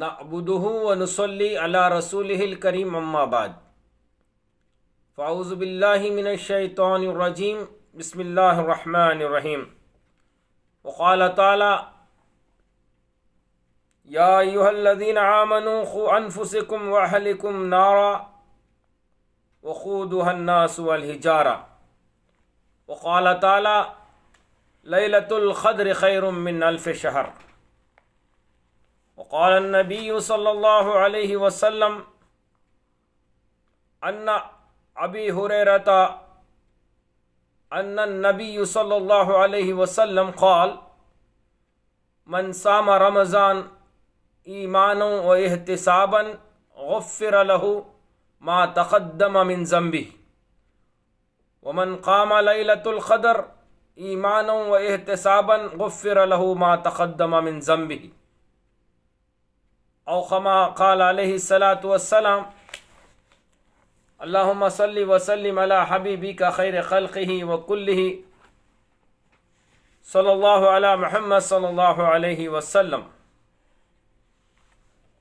نعبدہ ونصلی علی رسولہ الکریم اما بعد فاعوذ باللہ من الشیطان الرجیم بسم اللہ الرحمن الرحیم وقال تعالی یا ایہا الذین آمنوا قوا انفسکم واہلکم نارا وقودها الناس والحجارہ وقال تعالی لیلۃ القدر خیر من الف شہر وقال النبي صلى الله عليه وسلم أن أبي هريرة أن النبي صلى الله عليه وسلم قال من صام رمضان إيمانا واحتسابا غفر له ما تقدم من ذنبه ومن قام ليلة القدر إيمانا واحتسابا غفر له ما تقدم من ذنبه او كما قال عليه الصلاة والسلام اللهم صل وسلم على حبيبك خير خلقه وكله صلى الله على محمد صلى الله عليه وسلم.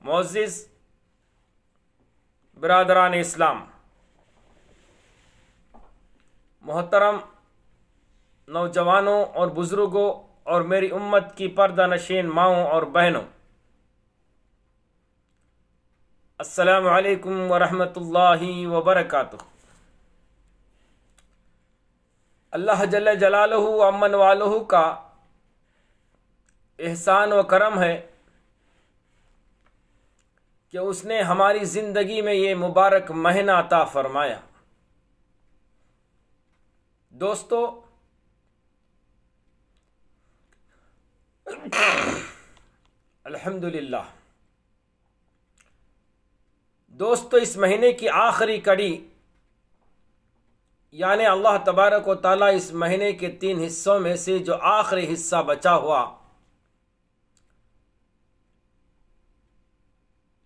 معزز برادران اسلام، محترم نوجوانوں اور بزرگوں اور میری امت کی پردہ نشین ماؤں اور بہنوں، السلام علیکم ورحمۃ اللہ وبرکاتہ. اللہ جل جلالہ امن والہ کا احسان و کرم ہے کہ اس نے ہماری زندگی میں یہ مبارک مہینہ عطا فرمایا. دوستو، الحمدللہ دوستو، اس مہینے کی آخری کڑی یعنی اللہ تبارک و تعالیٰ اس مہینے کے 3 حصوں میں سے جو آخری حصہ بچا ہوا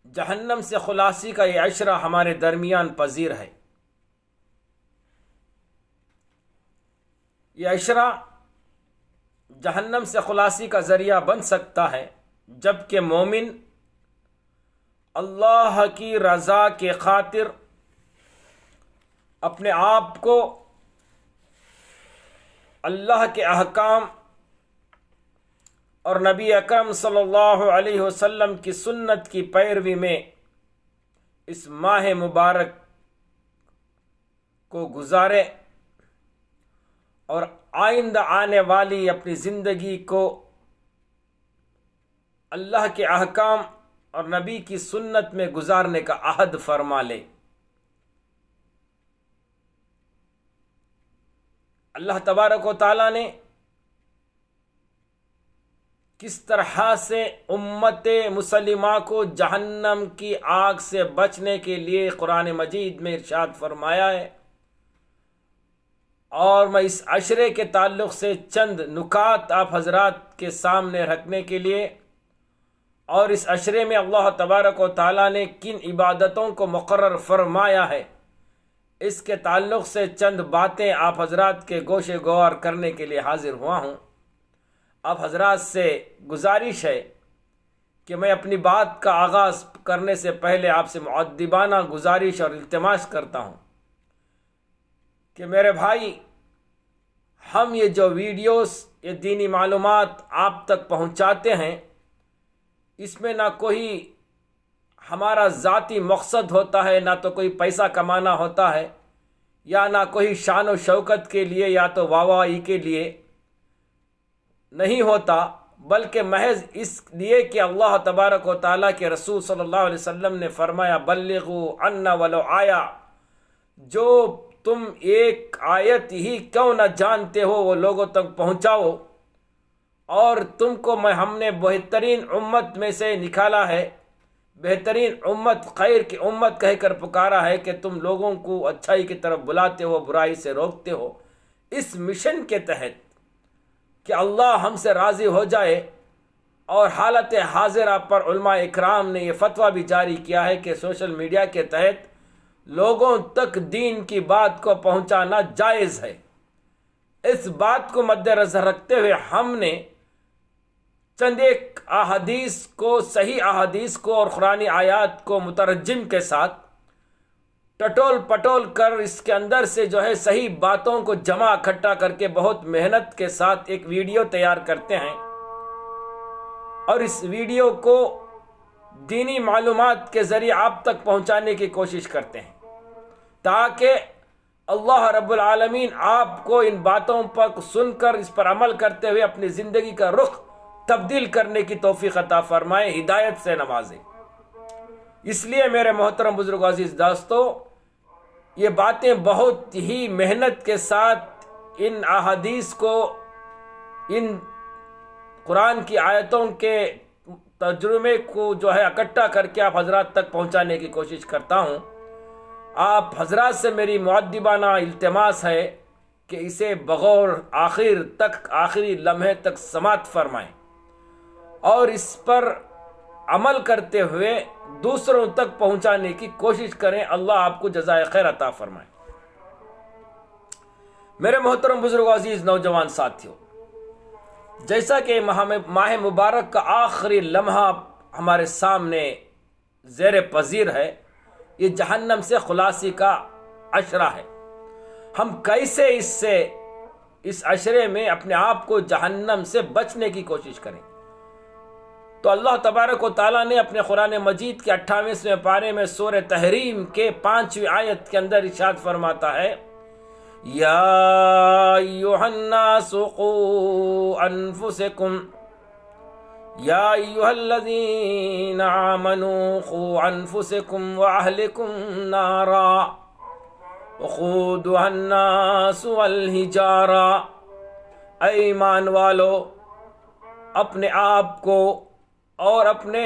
جہنم سے خلاصی کا یہ عشرہ ہمارے درمیان پذیر ہے. یہ عشرہ جہنم سے خلاصی کا ذریعہ بن سکتا ہے جبکہ مومن اللہ کی رضا کے خاطر اپنے آپ کو اللہ کے احکام اور نبی اکرم صلی اللہ علیہ وسلم کی سنت کی پیروی میں اس ماہ مبارک کو گزارے اور آئندہ آنے والی اپنی زندگی کو اللہ کے احکام اور نبی کی سنت میں گزارنے کا عہد فرما لے. اللہ تبارک و تعالیٰ نے کس طرح سے امت مسلمہ کو جہنم کی آگ سے بچنے کے لیے قرآن مجید میں ارشاد فرمایا ہے، اور میں اس عشرے کے تعلق سے چند نکات آپ حضرات کے سامنے رکھنے کے لیے اور اس عشرے میں اللہ تبارک و تعالیٰ نے کن عبادتوں کو مقرر فرمایا ہے اس کے تعلق سے چند باتیں آپ حضرات کے گوش گوار کرنے کے لیے حاضر ہوا ہوں. آپ حضرات سے گزارش ہے کہ میں اپنی بات کا آغاز کرنے سے پہلے آپ سے مؤدبانہ گزارش اور التماس کرتا ہوں کہ میرے بھائی، ہم یہ جو ویڈیوز، یہ دینی معلومات آپ تک پہنچاتے ہیں، اس میں نہ کوئی ہمارا ذاتی مقصد ہوتا ہے، نہ تو کوئی پیسہ کمانا ہوتا ہے، یا نہ کوئی شان و شوکت کے لیے یا تو واہواہی کے لیے نہیں ہوتا، بلکہ محض اس لیے کہ اللہ تبارک و تعالیٰ کے رسول صلی اللہ علیہ وسلم نے فرمایا بلغوا عنا ولو آیا، جو تم ایک آیت ہی کیوں نہ جانتے ہو وہ لوگوں تک پہنچاؤ، اور تم کو ہم نے بہترین امت میں سے نکالا ہے، بہترین امت، خیر کی امت کہہ کر پکارا ہے کہ تم لوگوں کو اچھائی کی طرف بلاتے ہو، برائی سے روکتے ہو. اس مشن کے تحت کہ اللہ ہم سے راضی ہو جائے، اور حالت حاضرہ پر علماء اکرام نے یہ فتویٰ بھی جاری کیا ہے کہ سوشل میڈیا کے تحت لوگوں تک دین کی بات کو پہنچانا جائز ہے. اس بات کو مد نظر رکھتے ہوئے ہم نے چند ایک احادیث کو، صحیح احادیث کو اور قرآنی آیات کو مترجم کے ساتھ ٹٹول پٹول کر اس کے اندر سے جو ہے صحیح باتوں کو جمع اکٹھا کر کے بہت محنت کے ساتھ ایک ویڈیو تیار کرتے ہیں، اور اس ویڈیو کو دینی معلومات کے ذریعے آپ تک پہنچانے کی کوشش کرتے ہیں، تاکہ اللہ رب العالمین آپ کو ان باتوں پر سن کر اس پر عمل کرتے ہوئے اپنی زندگی کا رخ تبدیل کرنے کی توفیق عطا فرمائے، ہدایت سے نوازے۔ اس لیے میرے محترم بزرگ عزیز دوستو، یہ باتیں بہت ہی محنت کے ساتھ ان احادیث کو، ان قرآن کی آیتوں کے ترجمے کو جو ہے اکٹھا کر کے آپ حضرات تک پہنچانے کی کوشش کرتا ہوں۔ آپ حضرات سے میری مؤدبانہ التماس ہے کہ اسے بغور آخر تک، آخری لمحے تک سماعت فرمائیں اور اس پر عمل کرتے ہوئے دوسروں تک پہنچانے کی کوشش کریں۔ اللہ آپ کو جزائے خیر عطا فرمائے۔ میرے محترم بزرگ عزیز نوجوان ساتھیوں، جیسا کہ ماہ مبارک کا آخری لمحہ ہمارے سامنے زیر پذیر ہے، یہ جہنم سے خلاصی کا عشرہ ہے۔ ہم کیسے اس عشرے میں اپنے آپ کو جہنم سے بچنے کی کوشش کریں؟ تو اللہ تبارک و تعالیٰ نے اپنے قرآن مجید کے 28ویں پارے میں سورہ تحریم کے 5ویں آیت کے اندر ارشاد فرماتا ہے، یا ایھا الناس قوا انفسکم یا ایھا الذین آمنوا قوا انفسکم واہلکم نارا وقودها الناس والحجارہ، اے ایمان والو، اپنے آپ کو اور اپنے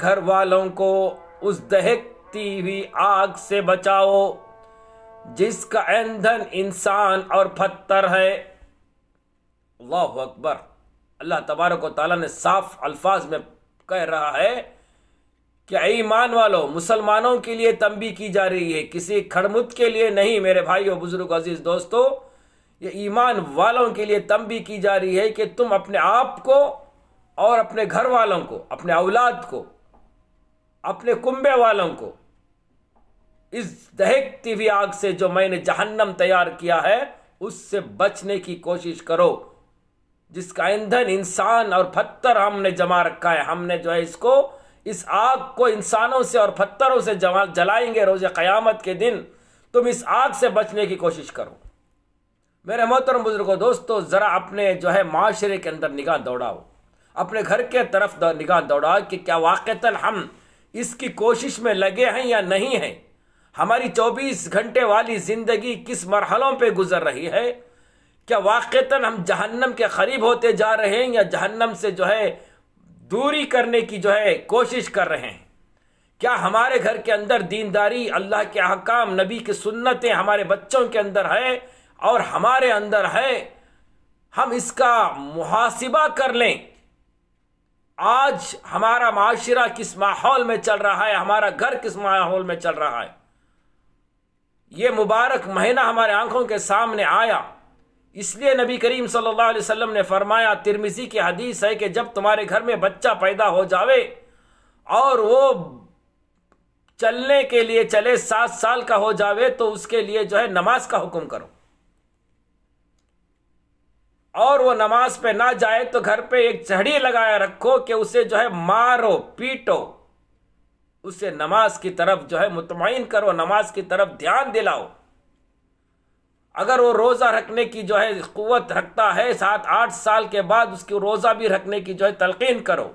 گھر والوں کو اس دہکتی ہوئی آگ سے بچاؤ جس کا ایندھن انسان اور پتھر ہے۔ اللہ اکبر! اللہ تبارک و تعالیٰ نے صاف الفاظ میں کہہ رہا ہے کہ اے ایمان والو، مسلمانوں کے لیے تنبیہ کی جا رہی ہے، کسی کھڑمت کے لیے نہیں۔ میرے بھائیو، بزرگ، عزیز دوستو، یہ ایمان والوں کے لیے تنبیہ کی جا رہی ہے کہ تم اپنے آپ کو اور اپنے گھر والوں کو، اپنے اولاد کو، اپنے کنبے والوں کو اس دہکتی ہوئی آگ سے جو میں نے جہنم تیار کیا ہے اس سے بچنے کی کوشش کرو، جس کا ایندھن انسان اور پتھر ہم نے جما رکھا ہے۔ ہم نے جو ہے اس آگ کو انسانوں سے اور پتھروں سے جلائیں گے روز قیامت کے دن۔ تم اس آگ سے بچنے کی کوشش کرو۔ میرے محترم بزرگوں، دوستو، ذرا اپنے جو ہے معاشرے کے اندر نگاہ دوڑاؤ، اپنے گھر کے طرف نگاہ دوڑاؤ کہ کیا واقعتاً ہم اس کی کوشش میں لگے ہیں یا نہیں ہیں۔ ہماری 24 گھنٹے والی زندگی کس مرحلوں پہ گزر رہی ہے؟ کیا واقعتاً ہم جہنم کے قریب ہوتے جا رہے ہیں یا جہنم سے جو ہے دوری کرنے کی جو ہے کوشش کر رہے ہیں؟ کیا ہمارے گھر کے اندر دینداری، اللہ کے احکام، نبی کی سنتیں ہمارے بچوں کے اندر ہے اور ہمارے اندر ہے؟ ہم اس کا محاسبہ کر لیں۔ آج ہمارا معاشرہ کس ماحول میں چل رہا ہے، ہمارا گھر کس ماحول میں چل رہا ہے۔ یہ مبارک مہینہ ہمارے آنکھوں کے سامنے آیا، اس لیے نبی کریم صلی اللہ علیہ وسلم نے فرمایا، ترمذی کی حدیث ہے کہ جب تمہارے گھر میں بچہ پیدا ہو جاوے اور وہ چلنے کے لیے چلے، 7 سال کا ہو جاوے، تو اس کے لیے جو ہے نماز کا حکم کرو، اور وہ نماز پہ نہ جائے تو گھر پہ ایک چھڑی لگایا رکھو کہ اسے جو ہے مارو، پیٹو، اسے نماز کی طرف جو ہے مطمئن کرو، نماز کی طرف دھیان دلاؤ۔ اگر وہ روزہ رکھنے کی جو ہے قوت رکھتا ہے، 7-8 سال کے بعد اس کی روزہ بھی رکھنے کی جو ہے تلقین کرو۔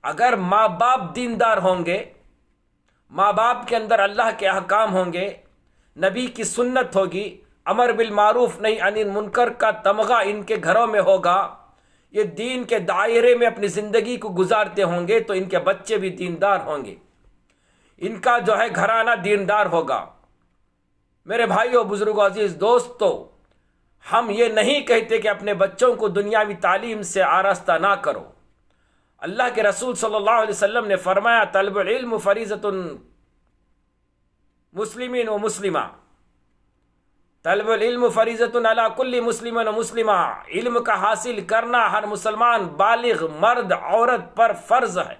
اگر ماں باپ دیندار ہوں گے، ماں باپ کے اندر اللہ کے احکام ہوں گے، نبی کی سنت ہوگی، امر بالمعروف نہی عن المنکر کا تمغہ ان کے گھروں میں ہوگا، یہ دین کے دائرے میں اپنی زندگی کو گزارتے ہوں گے، تو ان کے بچے بھی دیندار ہوں گے، ان کا جو ہے گھرانہ دیندار ہوگا۔ میرے بھائیو، بزرگوں، عزیز دوستو، ہم یہ نہیں کہتے کہ اپنے بچوں کو دنیاوی تعلیم سے آراستہ نہ کرو۔ اللہ کے رسول صلی اللہ علیہ وسلم نے فرمایا، طلب العلم فریضۃ مسلمین و مسلمہ، طلب العلم فریضۃ علی کل مسلم و مسلمہ، علم کا حاصل کرنا ہر مسلمان بالغ مرد عورت پر فرض ہے۔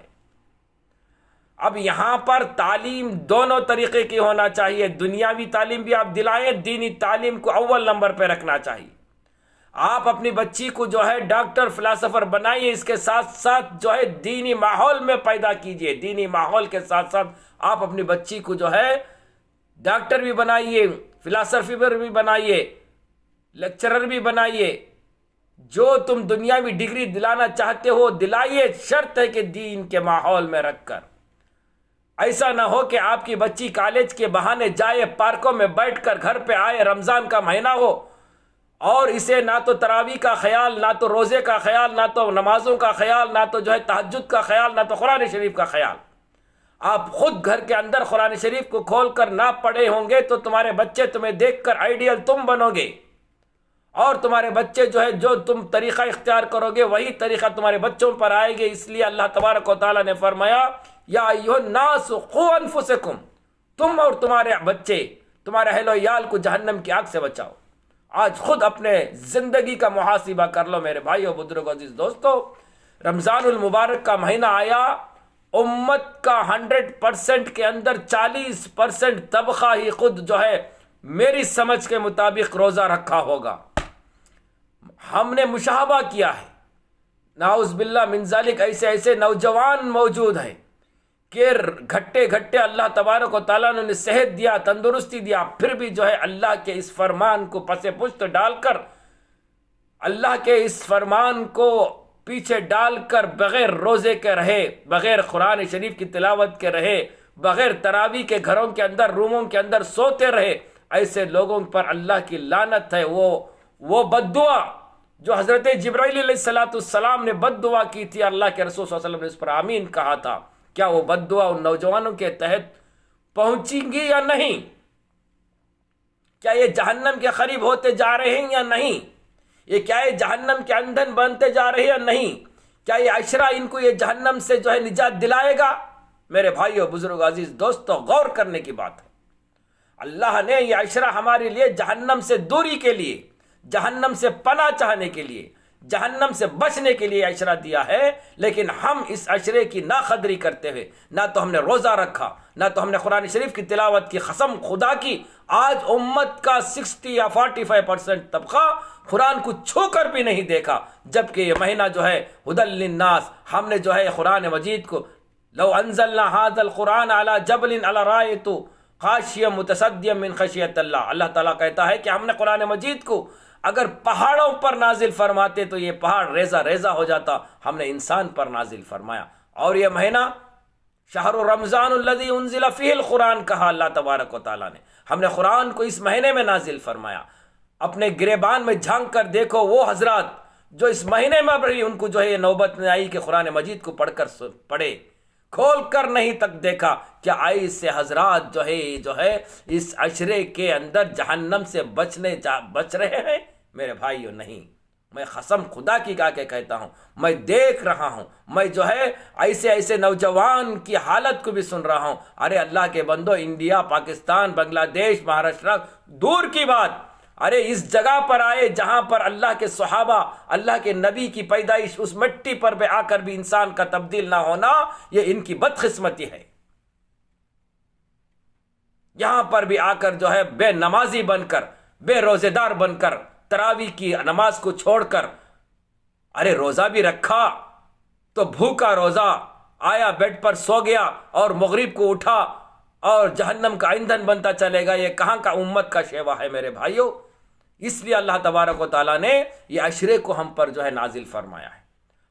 اب یہاں پر تعلیم دونوں طریقے کی ہونا چاہیے، دنیاوی تعلیم بھی آپ دلائیں، دینی تعلیم کو اول نمبر پہ رکھنا چاہیے۔ آپ اپنی بچی کو جو ہے ڈاکٹر فلاسفر بنائیے، اس کے ساتھ ساتھ جو ہے دینی ماحول میں پیدا کیجئے، دینی ماحول کے ساتھ ساتھ آپ اپنی بچی کو جو ہے ڈاکٹر بھی بنائیے، فلاسفر بھی بنائیے، لیکچرر بھی بنائیے، جو تم دنیاوی ڈگری دلانا چاہتے ہو دلائیے، شرط ہے کہ دین کے ماحول میں رکھ کر۔ ایسا نہ ہو کہ آپ کی بچی کالج کے بہانے جائے، پارکوں میں بیٹھ کر گھر پہ آئے، رمضان کا مہینہ ہو اور اسے نہ تو تراویح کا خیال، نہ تو روزے کا خیال، نہ تو نمازوں کا خیال، نہ تو جو ہے تہجد کا خیال، نہ تو قرآن شریف کا خیال۔ آپ خود گھر کے اندر قرآن شریف کو کھول کر نہ پڑھے ہوں گے تو تمہارے بچے تمہیں دیکھ کر آئیڈیل تم بنو گے، اور تمہارے بچے جو ہے جو تم طریقہ اختیار کرو گے وہی طریقہ تمہارے بچوں پر آئے گے۔ اس لیے اللہ تبارک و تعالیٰ نے فرمایا یا ایھا الناس قوا انفسکم، تم اور تمہارے بچے، تمہارے اہل و عیال کو جہنم کی آگ سے بچاؤ۔ آج خود اپنے زندگی کا محاسبہ کر لو میرے بھائیو، بزرگو، عزیز دوستو۔ رمضان المبارک کا مہینہ آیا، امت کا 100% کے اندر 40% طبقہ ہی خود جو ہے میری سمجھ کے مطابق روزہ رکھا ہوگا۔ ہم نے مشاہدہ کیا ہے، نعوذ باللہ من ذالک، ایسے نوجوان موجود ہیں کہ گھٹے اللہ تبارک و تعالیٰ نے صحت دیا، تندرستی دیا، پھر بھی جو ہے اللہ کے اس فرمان کو پس پشت ڈال کر، اللہ کے اس فرمان کو پیچھے ڈال کر بغیر روزے کے رہے، بغیر قرآن شریف کی تلاوت کے رہے، بغیر تراویح کے گھروں کے اندر، روموں کے اندر سوتے رہے۔ ایسے لوگوں پر اللہ کی لعنت ہے۔ وہ بد دعا جو حضرت جبرائیل علیہ السلام نے بد دعا کی تھی، اللہ کے رسول صلی اللہ علیہ وسلم نے اس پر آمین کہا تھا، کیا وہ بد دعا ان نوجوانوں کے تحت پہنچیں گی یا نہیں؟ کیا یہ جہنم کے قریب ہوتے جا رہے ہیں یا نہیں؟ یہ کیا یہ جہنم کے ایندھن بنتے جا رہے ہیں یا نہیں؟ کیا یہ عشرہ ان کو یہ جہنم سے جو ہے نجات دلائے گا؟ میرے بھائیو، بزرگ، عزیز دوستو، غور کرنے کی بات ہے۔ اللہ نے یہ عشرہ ہمارے لیے جہنم سے دوری کے لیے، جہنم سے پناہ چاہنے کے لیے، جہنم سے بچنے کے لیے عشرہ دیا ہے، لیکن ہم اس عشرے کی ناقدری کرتے ہوئے نہ تو ہم نے روزہ رکھا، نہ تو ہم نے قرآن شریف کی تلاوت کی۔ قسم خدا کی، آج امت کا 60 یا 45% طبقہ قرآن کو چھو کر بھی نہیں دیکھا، جبکہ یہ مہینہ جو ہے ھدی للناس، ہم نے جو ہے قرآن مجید کو لو انزلنا ھذا القرآن علی جبل لرأیت خاشعا متصدعا من خشیۃ اللہ، اللہ تعالیٰ کہتا ہے کہ ہم نے قرآن مجید کو اگر پہاڑوں پر نازل فرماتے تو یہ پہاڑ ریزہ ریزہ ہو جاتا، ہم نے انسان پر نازل فرمایا۔ اور یہ مہینہ شہر رمضان الذی انزل فیہ القرآن کہا اللہ تبارک و تعالیٰ نے، ہم نے قرآن کو اس مہینے میں نازل فرمایا۔ اپنے گریبان میں جھانک کر دیکھو، وہ حضرات جو اس مہینے میں بھی ان کو جو ہے یہ نوبت نہیں آئی کہ قرآن مجید کو پڑھے، کھول کر نہیں تک دیکھا، کیا ایسے حضرات جو ہے اس عشرے کے اندر جہنم سے بچ رہے ہیں؟ میرے بھائیو، نہیں۔ میں قسم خدا کی گا کے کہتا ہوں، میں دیکھ رہا ہوں، میں جو ہے ایسے نوجوان کی حالت کو بھی سن رہا ہوں۔ ارے اللہ کے بندو، انڈیا، پاکستان، بنگلہ دیش، مہاراشٹر، دور کی بات، ارے اس جگہ پر آئے جہاں پر اللہ کے صحابہ، اللہ کے نبی کی پیدائش، اس مٹی پر بھی آ کر بھی انسان کا تبدیل نہ ہونا، یہ ان کی بدقسمتی ہے۔ یہاں پر بھی آ کر جو ہے بے نمازی بن کر، بے روزے دار بن کر، تراویح کی نماز کو چھوڑ کر، ارے روزہ بھی رکھا تو بھوکا روزہ، آیا بیڈ پر سو گیا اور مغرب کو اٹھا اور جہنم کا ایندھن بنتا چلے گا۔ یہ کہاں کا امت کا شیوا ہے میرے بھائیو؟ اس لیے اللہ تبارک و تعالیٰ نے یہ عشرے کو ہم پر جو ہے نازل فرمایا ہے۔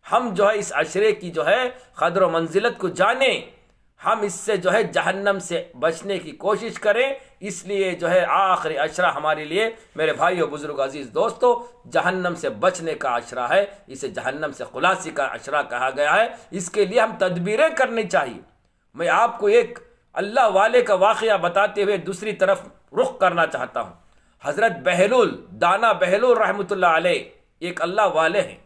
ہم جو ہے اس عشرے کی جو ہے قدر و منزلت کو جانیں، ہم اس سے جو ہے جہنم سے بچنے کی کوشش کریں۔ اس لیے جو ہے آخری عشرہ ہمارے لیے میرے بھائیو، بزرگ، عزیز دوستو، جہنم سے بچنے کا عشرہ ہے، اسے جہنم سے خلاصی کا عشرہ کہا گیا ہے۔ اس کے لیے ہم تدبیریں کرنی چاہیے۔ میں آپ کو ایک اللہ والے کا واقعہ بتاتے ہوئے دوسری طرف رخ کرنا چاہتا ہوں۔ حضرت بہلول، دانا بہلول رحمۃ اللہ علیہ، ایک اللہ والے ہیں۔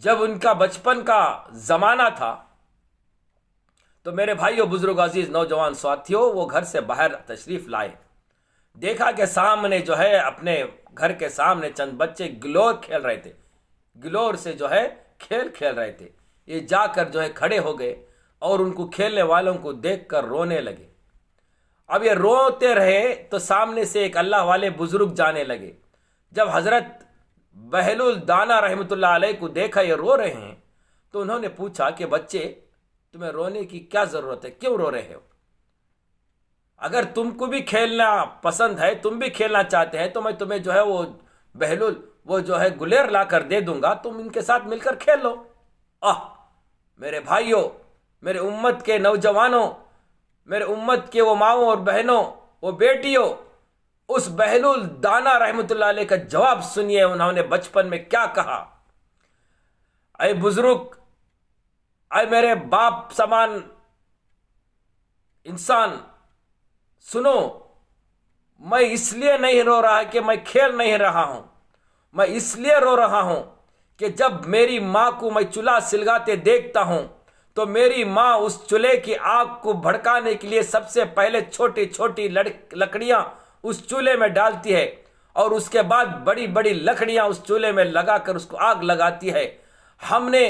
جب ان کا بچپن کا زمانہ تھا تو میرے بھائیو، بزرگ، عزیز نوجوان ساتھیوں، وہ گھر سے باہر تشریف لائے۔ دیکھا کہ سامنے جو ہے اپنے گھر کے سامنے چند بچے گلور کھیل رہے تھے، گلور سے جو ہے کھیل رہے تھے. یہ جا کر جو ہے کھڑے ہو گئے اور ان کو کھیلنے والوں کو دیکھ کر رونے لگے. اب یہ روتے رہے تو سامنے سے ایک اللہ والے بزرگ جانے لگے. جب حضرت بہلول دانا رحمۃ اللہ علیہ کو دیکھا یہ رو رہے ہیں تو انہوں نے پوچھا کہ بچے تمہیں رونے کی کیا ضرورت ہے، کیوں رو رہے ہو؟ اگر تم کو بھی کھیلنا پسند ہے، تم بھی کھیلنا چاہتے ہیں تو میں تمہیں جو ہے وہ بہلول وہ جو ہے گلیر لا کر دے دوں گا، تم ان کے ساتھ مل کر کھیل لو. میرے بھائیوں، میرے امت کے نوجوانوں، میرے امت کے وہ ماؤں اور بہنوں، وہ بیٹیوں، اس بہلول دانا رحمۃ اللہ علیہ کا جواب سنیے. انہوں نے بچپن میں کیا کہا. اے بزرگ، اے میرے باپ سمان انسان، سنو، میں اس لیے نہیں رو رہا کہ میں کھیل نہیں رہا ہوں، میں اس لیے رو رہا ہوں کہ جب میری ماں کو میں چولہا سلگاتے دیکھتا ہوں تو میری ماں اس چولہے کی آگ کو بھڑکانے کے لیے سب سے پہلے چھوٹی چھوٹی لکڑیاں اس چولہے میں ڈالتی ہے اور اس کے بعد بڑی بڑی لکڑیاں اس چولہے میں لگا کر اس کو آگ لگاتی ہے. ہم نے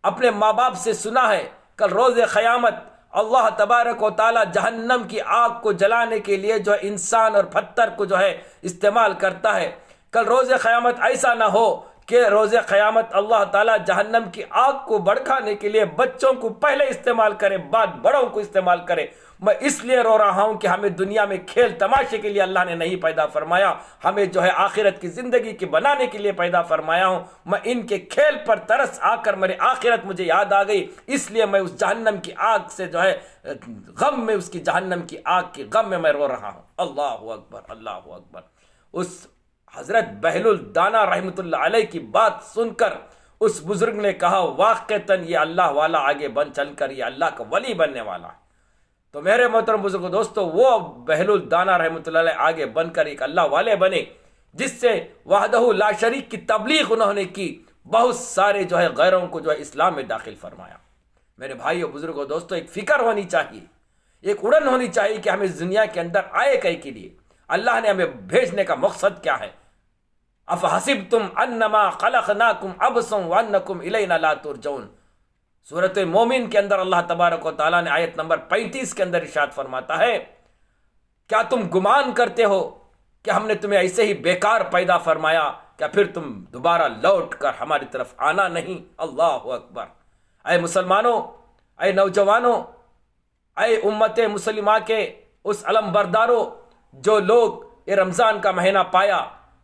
اپنے ماں باپ سے سنا ہے کل روز قیامت اللہ تبارک و تعالی جہنم کی آگ کو جلانے کے لیے جو ہے انسان اور پتھر کو جو ہے استعمال کرتا ہے. کل روز قیامت ایسا نہ ہو کہ روز قیامت اللہ تعالیٰ جہنم کی آگ کو بھڑکانے کے لیے بچوں کو پہلے استعمال کرے، بعد بڑوں کو استعمال کرے. میں اس لیے رو رہا ہوں کہ ہمیں دنیا میں کھیل تماشے کے لیے اللہ نے نہیں پیدا فرمایا، ہمیں جو ہے آخرت کی زندگی کے بنانے کے لیے پیدا فرمایا ہوں. میں ان کے کھیل پر ترس آ کر میرے آخرت مجھے یاد آ گئی، اس لیے میں اس جہنم کی آگ سے جو ہے غم میں، اس کی جہنم کی آگ کی غم میں رو رہا ہوں. اللہ اکبر، اللہ اکبر. اس حضرت بہلول دانا رحمۃ اللہ علیہ کی بات سن کر اس بزرگ نے کہا واقعتاً یہ اللہ والا آگے بن چل کر یہ اللہ کا ولی بننے والا ہے. تو میرے محترم بزرگوں دوستو، وہ بہلول دانا رحمۃ اللہ علیہ آگے بن کر ایک اللہ والے بنے جس سے وحدہ لا شریک کی تبلیغ انہوں نے کی، بہت سارے جو ہے غیروں کو جو ہے اسلام میں داخل فرمایا. میرے بھائیو بزرگوں دوستو، ایک فکر ہونی چاہیے، ایک اڑن ہونی چاہیے کہ ہم اس دنیا کے اندر آئے کہیں کے لیے، اللہ نے ہمیں بھیجنے کا مقصد کیا ہے. افحسبتم انما خلقناکم عبثا وانکم الینا لا ترجعون. سورۃ مومن کے اندر اللہ تبارک و تعالیٰ نے آیت نمبر 35 کے اندر ارشاد فرماتا ہے، کیا تم گمان کرتے ہو کہ ہم نے تمہیں ایسے ہی بیکار پیدا فرمایا، کیا پھر تم دوبارہ لوٹ کر ہماری طرف آنا نہیں؟ اللہ اکبر. اے مسلمانوں، اے نوجوانوں، اے امت مسلمہ کے اس علم برداروں، جو لوگ یہ رمضان کا مہینہ پایا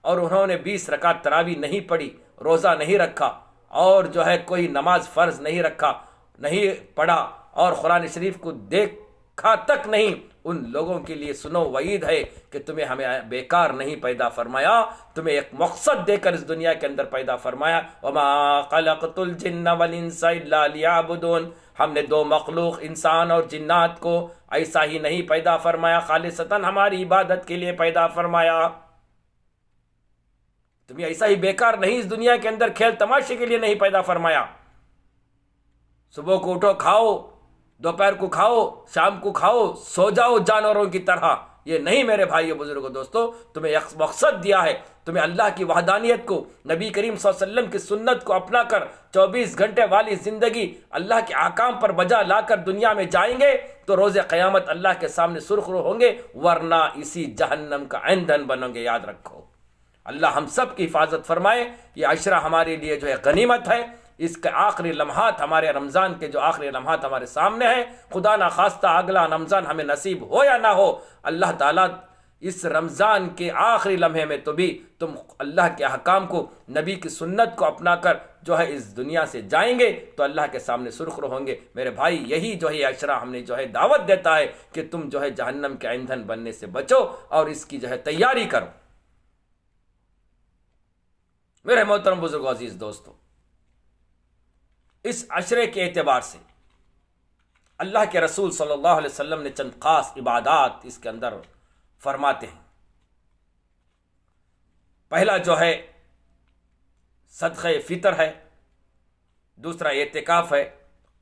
اور انہوں نے 20 رکعت تراویح نہیں پڑھی، روزہ نہیں رکھا اور جو ہے کوئی نماز فرض نہیں رکھا، نہیں پڑھا اور قرآن شریف کو دیکھا تک نہیں، ان لوگوں کے لیے سنو وعید ہے کہ تمہیں ہمیں بیکار نہیں پیدا فرمایا، تمہیں ایک مقصد دے کر اس دنیا کے اندر پیدا فرمایا. وما خلقت الجن والانس الا لیعبدون. ہم نے دو مخلوق انسان اور جنات کو ایسا ہی نہیں پیدا فرمایا، خالصتاً ہماری عبادت کے لیے پیدا فرمایا. تمہیں ایسا ہی بیکار نہیں اس دنیا کے اندر کھیل تماشے کے لیے نہیں پیدا فرمایا. صبح کو اٹھو کھاؤ، دوپہر کو کھاؤ، شام کو کھاؤ، سو جاؤ جانوروں کی طرح. یہ نہیں میرے بھائیو بزرگوں دوستو، تمہیں ایک مقصد دیا ہے، تمہیں اللہ کی وحدانیت کو، نبی کریم صلی اللہ علیہ وسلم کی سنت کو اپنا کر 24 گھنٹے والی زندگی اللہ کے احکام پر بجا لا کر دنیا میں جائیں گے تو روز قیامت اللہ کے سامنے سرخرو ہوں گے، ورنہ اسی جہنم کا ایندھن بنو گے. یاد رکھو، اللہ ہم سب کی حفاظت فرمائے. یہ عشرہ ہمارے لیے جو ہے غنیمت ہے. اس کے آخری لمحات، ہمارے رمضان کے جو آخری لمحات ہمارے سامنے ہیں، خدا نہ خواستہ اگلا رمضان ہمیں نصیب ہو یا نہ ہو، اللہ تعالیٰ اس رمضان کے آخری لمحے میں تو بھی تم اللہ کے احکام کو، نبی کی سنت کو اپنا کر جو ہے اس دنیا سے جائیں گے تو اللہ کے سامنے سرخرو ہوں گے. میرے بھائی، یہی جو ہے عشرہ ہم نے جو ہے دعوت دیتا ہے کہ تم جو ہے جہنم کے ایندھن بننے سے بچو اور اس کی جو ہے تیاری کرو. میرے محترم بزرگ عزیز دوستو، اس عشرے کے اعتبار سے اللہ کے رسول صلی اللہ علیہ وسلم نے چند خاص عبادات اس کے اندر فرماتے ہیں. پہلا جو ہے صدقہ فطر ہے، دوسرا اعتکاف ہے،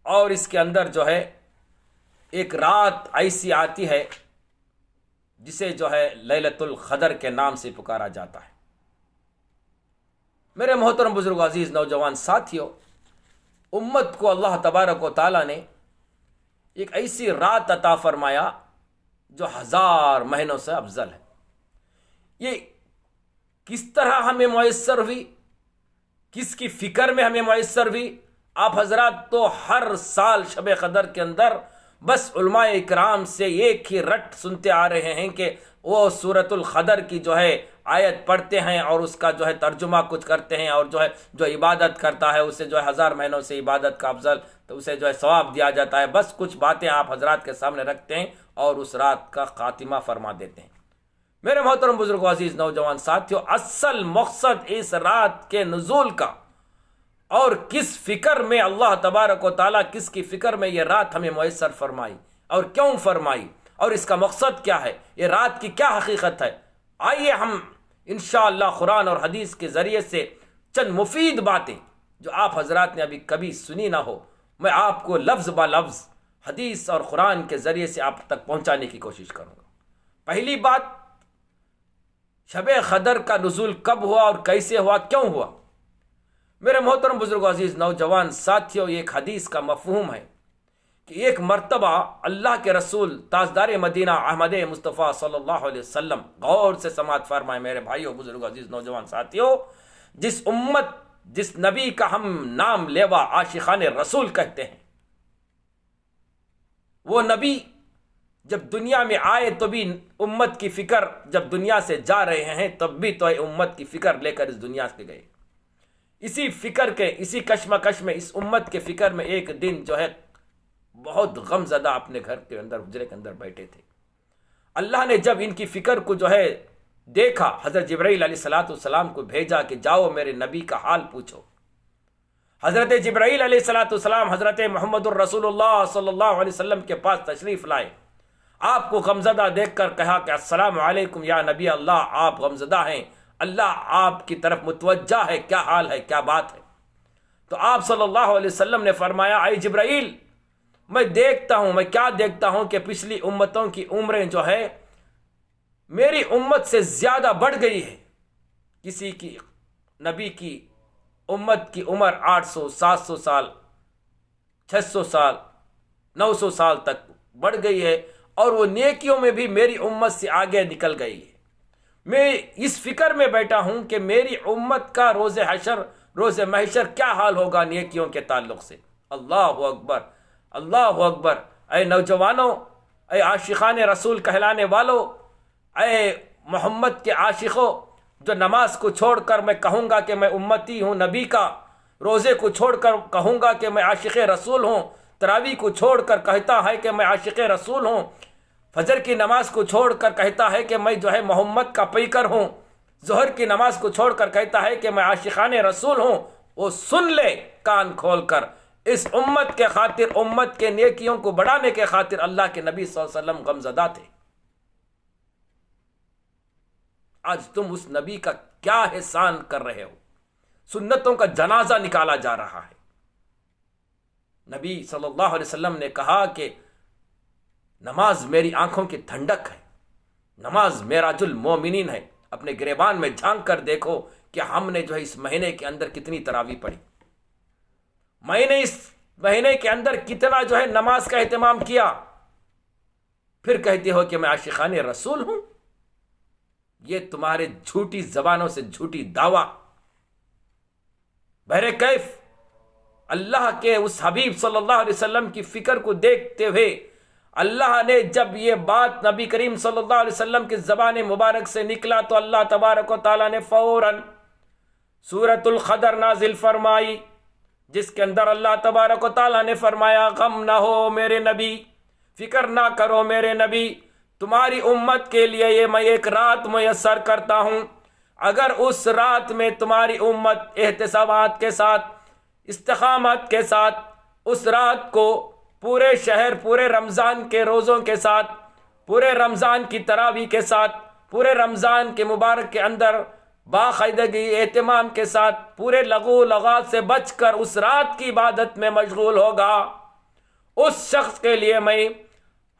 اور اس کے اندر جو ہے ایک رات ایسی آتی ہے جسے جو ہے لیلۃ القدر کے نام سے پکارا جاتا ہے۔ میرے محترم بزرگ عزیز نوجوان ساتھیوں، امت کو اللہ تبارک و تعالیٰ نے ایک ایسی رات عطا فرمایا جو 1000 مہینوں سے افضل ہے۔ یہ کس طرح ہمیں میسر ہوئی، کس کی فکر میں ہمیں میسر ہوئی؟ آپ حضرات تو ہر سال شب قدر کے اندر بس علماء اکرام سے ایک ہی رٹ سنتے آ رہے ہیں کہ وہ سورۃ القدر کی جو ہے آیت پڑھتے ہیں اور اس کا جو ہے ترجمہ کچھ کرتے ہیں، اور جو ہے جو عبادت کرتا ہے اسے جو ہے 1000 مہینوں سے عبادت کا افضل تو اسے جو ہے ثواب دیا جاتا ہے۔ بس کچھ باتیں آپ حضرات کے سامنے رکھتے ہیں اور اس رات کا خاتمہ فرما دیتے ہیں۔ میرے محترم بزرگ عزیز نوجوان ساتھیوں، اصل مقصد اس رات کے نزول کا اور کس فکر میں اللہ تبارک و تعالیٰ کس کی فکر میں یہ رات ہمیں میسر فرمائی اور کیوں فرمائی، اور اس کا مقصد کیا ہے، یہ رات کی کیا حقیقت ہے، آئیے ہم انشاءاللہ قرآن اور حدیث کے ذریعے سے چند مفید باتیں جو آپ حضرات نے ابھی کبھی سنی نہ ہو، میں آپ کو لفظ با لفظ حدیث اور قرآن کے ذریعے سے آپ تک پہنچانے کی کوشش کروں گا۔ پہلی بات، شب قدر کا نزول کب ہوا اور کیسے ہوا، کیوں ہوا؟ میرے محترم بزرگ عزیز نوجوان ساتھیوں، یہ ایک حدیث کا مفہوم ہے کہ ایک مرتبہ اللہ کے رسول تاجدار مدینہ احمد مصطفیٰ صلی اللہ علیہ وسلم، غور سے سماعت فرمائے میرے بھائیوں بزرگ عزیز نوجوان ساتھیوں، جس نبی کا ہم نام لیوا عاشقان رسول کہتے ہیں، وہ نبی جب دنیا میں آئے تو بھی امت کی فکر، جب دنیا سے جا رہے ہیں تب بھی تو امت کی فکر لے کر اس دنیا سے گئے۔ اسی فکر کے، اسی کشمکش میں، اس امت کے فکر میں ایک دن جو ہے بہت غم زدہ اپنے گھر کے اندر، حجرے کے اندر بیٹھے تھے۔ اللہ نے جب ان کی فکر کو جو ہے دیکھا، حضرت جبرائیل علیہ السلام کو بھیجا کہ جاؤ میرے نبی کا حال پوچھو۔ حضرت جبرائیل علیہ السلام حضرت محمد الرسول اللہ صلی اللہ علیہ وسلم کے پاس تشریف لائے۔ آپ کو غمزدہ دیکھ کر کہا کہ السلام علیکم یا نبی اللہ، آپ غمزدہ ہیں، اللہ آپ کی طرف متوجہ ہے، کیا حال ہے، کیا بات ہے؟ تو آپ صلی اللہ علیہ وسلم نے فرمایا، اے جبرائیل، میں دیکھتا ہوں، میں کیا دیکھتا ہوں کہ پچھلی امتوں کی عمریں جو ہے میری امت سے زیادہ بڑھ گئی ہے۔ کسی کی نبی کی امت کی عمر 800 700 سال 600 سال 900 سال تک بڑھ گئی ہے، اور وہ نیکیوں میں بھی میری امت سے آگے نکل گئی ہے۔ میں اس فکر میں بیٹھا ہوں کہ میری امت کا روز حشر، روز محشر کیا حال ہوگا نیکیوں کے تعلق سے۔ اللہ اکبر، اللہ اکبر۔ اے نوجوانوں، اے عاشقان رسول کہلانے والوں، اے محمد کے عاشقوں، جو نماز کو چھوڑ کر میں کہوں گا کہ میں امتی ہوں نبی کا، روزے کو چھوڑ کر کہوں گا کہ میں عاشق رسول ہوں، تراویح کو چھوڑ کر کہتا ہے کہ میں عاشق رسول ہوں، فجر کی نماز کو چھوڑ کر کہتا ہے کہ میں جو ہے محمد کا پیکر ہوں، ظہر کی نماز کو چھوڑ کر کہتا ہے کہ میں عاشقان رسول ہوں، وہ سن لے کان کھول کر، اس امت کے خاطر، امت کے نیکیوں کو بڑھانے کے خاطر اللہ کے نبی صلی اللہ علیہ وسلم غمزدہ تھے۔ آج تم اس نبی کا کیا احسان کر رہے ہو؟ سنتوں کا جنازہ نکالا جا رہا ہے۔ نبی صلی اللہ علیہ وسلم نے کہا کہ نماز میری آنکھوں کی ٹھنڈک ہے، نماز معراج المومنین ہے۔ اپنے گریبان میں جھانک کر دیکھو کہ ہم نے جو ہے اس مہینے کے اندر کتنی تراویح پڑھی، میں نے اس مہینے کے اندر کتنا جو ہے نماز کا اہتمام کیا، پھر کہتے ہو کہ میں عاشقان رسول ہوں۔ یہ تمہارے جھوٹی زبانوں سے جھوٹی دعویٰ۔ بہر کیف اللہ کے اس حبیب صلی اللہ علیہ وسلم کی فکر کو دیکھتے ہوئے اللہ نے جب یہ بات نبی کریم صلی اللہ علیہ وسلم کی زبان مبارک سے نکلا تو اللہ تبارک و تعالیٰ نے فوراً سورۃ القدر نازل فرمائی، جس کے اندر اللہ تبارک و تعالیٰ نے فرمایا، غم نہ ہو میرے نبی، فکر نہ کرو میرے نبی، تمہاری امت کے لیے یہ میں ایک رات میسر کرتا ہوں، اگر اس رات میں تمہاری امت احتسابات کے ساتھ، استقامت کے ساتھ، اس رات کو پورے شہر، پورے رمضان کے روزوں کے ساتھ، پورے رمضان کی تراویح کے ساتھ، پورے رمضان کے مبارک کے اندر باقاعدگی اہتمام کے ساتھ، پورے لغو لغات سے بچ کر اس رات کی عبادت میں مشغول ہوگا، اس شخص کے لیے میں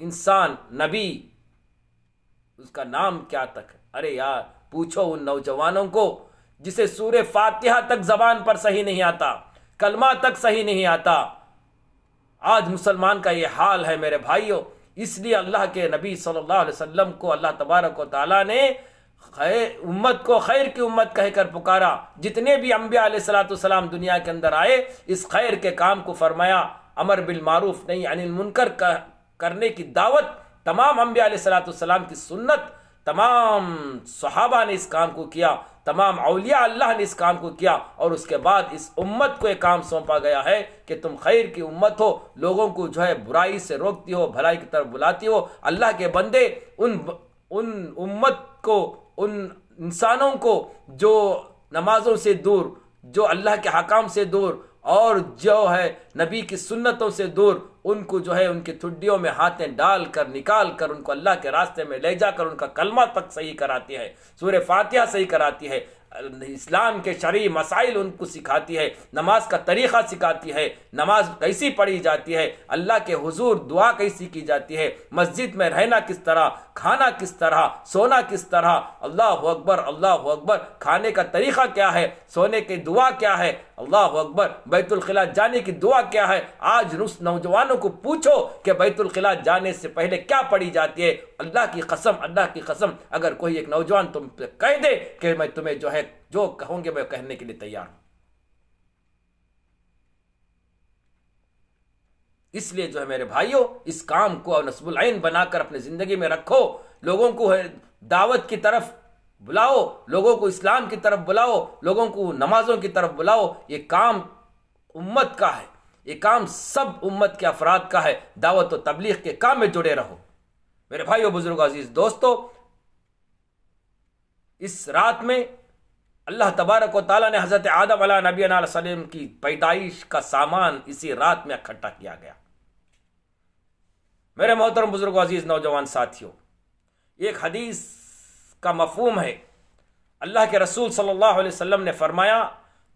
انسان نبی، اس کا نام کیا تک ہے؟ ارے یار پوچھو ان نوجوانوں کو جسے سورہ فاتحہ تک زبان پر صحیح نہیں آتا، کلمہ تک صحیح نہیں آتا۔ آج مسلمان کا یہ حال ہے میرے بھائیوں۔ اس لیے اللہ کے نبی صلی اللہ علیہ وسلم کو اللہ تبارک و تعالیٰ نے امت کو خیر کی امت کہہ کر پکارا۔ جتنے بھی انبیاء علیہ الصلوۃ والسلام دنیا کے اندر آئے، اس خیر کے کام کو فرمایا، امر بالمعروف نہی عن المنکر کرنے کی دعوت، تمام انبیاء علیہ الصلوۃ والسلام کی سنت، تمام صحابہ نے اس کام کو کیا، تمام اولیاء اللہ نے اس کام کو کیا، اور اس کے بعد اس امت کو ایک کام سونپا گیا ہے کہ تم خیر کی امت ہو، لوگوں کو جو ہے برائی سے روکتی ہو، بھلائی کی طرف بلاتی ہو۔ اللہ کے بندے ان امت کو، ان انسانوں کو جو نمازوں سے دور، جو اللہ کے حکام سے دور اور جو ہے نبی کی سنتوں سے دور، ان کو جو ہے ان کی ٹھڈیوں میں ہاتھیں ڈال کر نکال کر ان کو اللہ کے راستے میں لے جا کر ان کا کلمہ تک صحیح کراتی ہے، سورہ فاتحہ صحیح کراتی ہے، اسلام کے شرعی مسائل ان کو سکھاتی ہے، نماز کا طریقہ سکھاتی ہے، نماز کیسی پڑھی جاتی ہے، اللہ کے حضور دعا کیسی کی جاتی ہے، مسجد میں رہنا کس طرح، کھانا کس طرح، سونا کس طرح، اللہ اکبر اللہ اکبر، کھانے کا طریقہ کیا ہے، سونے کی دعا کیا ہے، اللہ اکبر، بیت الخلاء جانے کی دعا کیا ہے۔ آج نوجوانوں کو پوچھو کہ بیت الخلاء جانے سے پہلے کیا پڑھی جاتی ہے۔ اللہ کی قسم اگر کوئی ایک نوجوان تم پہ کہہ دے کہ میں تمہیں جو ہے جو کہوں گے میں کہنے کے لیے تیار ہوں۔ اس لیے جو ہے میرے بھائیوں، اس کام کو نصب العین بنا کر اپنی زندگی میں رکھو، لوگوں کو دعوت کی طرف بلاؤ، لوگوں کو اسلام کی طرف بلاؤ، لوگوں کو نمازوں کی طرف بلاؤ۔ یہ کام امت کا ہے، یہ کام سب امت کے افراد کا ہے۔ دعوت و تبلیغ کے کام میں جڑے رہو میرے بھائیوں، بزرگوں، عزیز دوستو۔ اس رات میں اللہ تبارک و تعالیٰ نے حضرت آدم علیہ نبینا علیہ السلام کی پیدائش کا سامان اسی رات میں اکٹھا کیا گیا۔ میرے محترم بزرگوں، عزیز نوجوان ساتھیوں، ایک حدیث کا مفہوم ہے، اللہ کے رسول صلی اللہ علیہ وسلم نے فرمایا،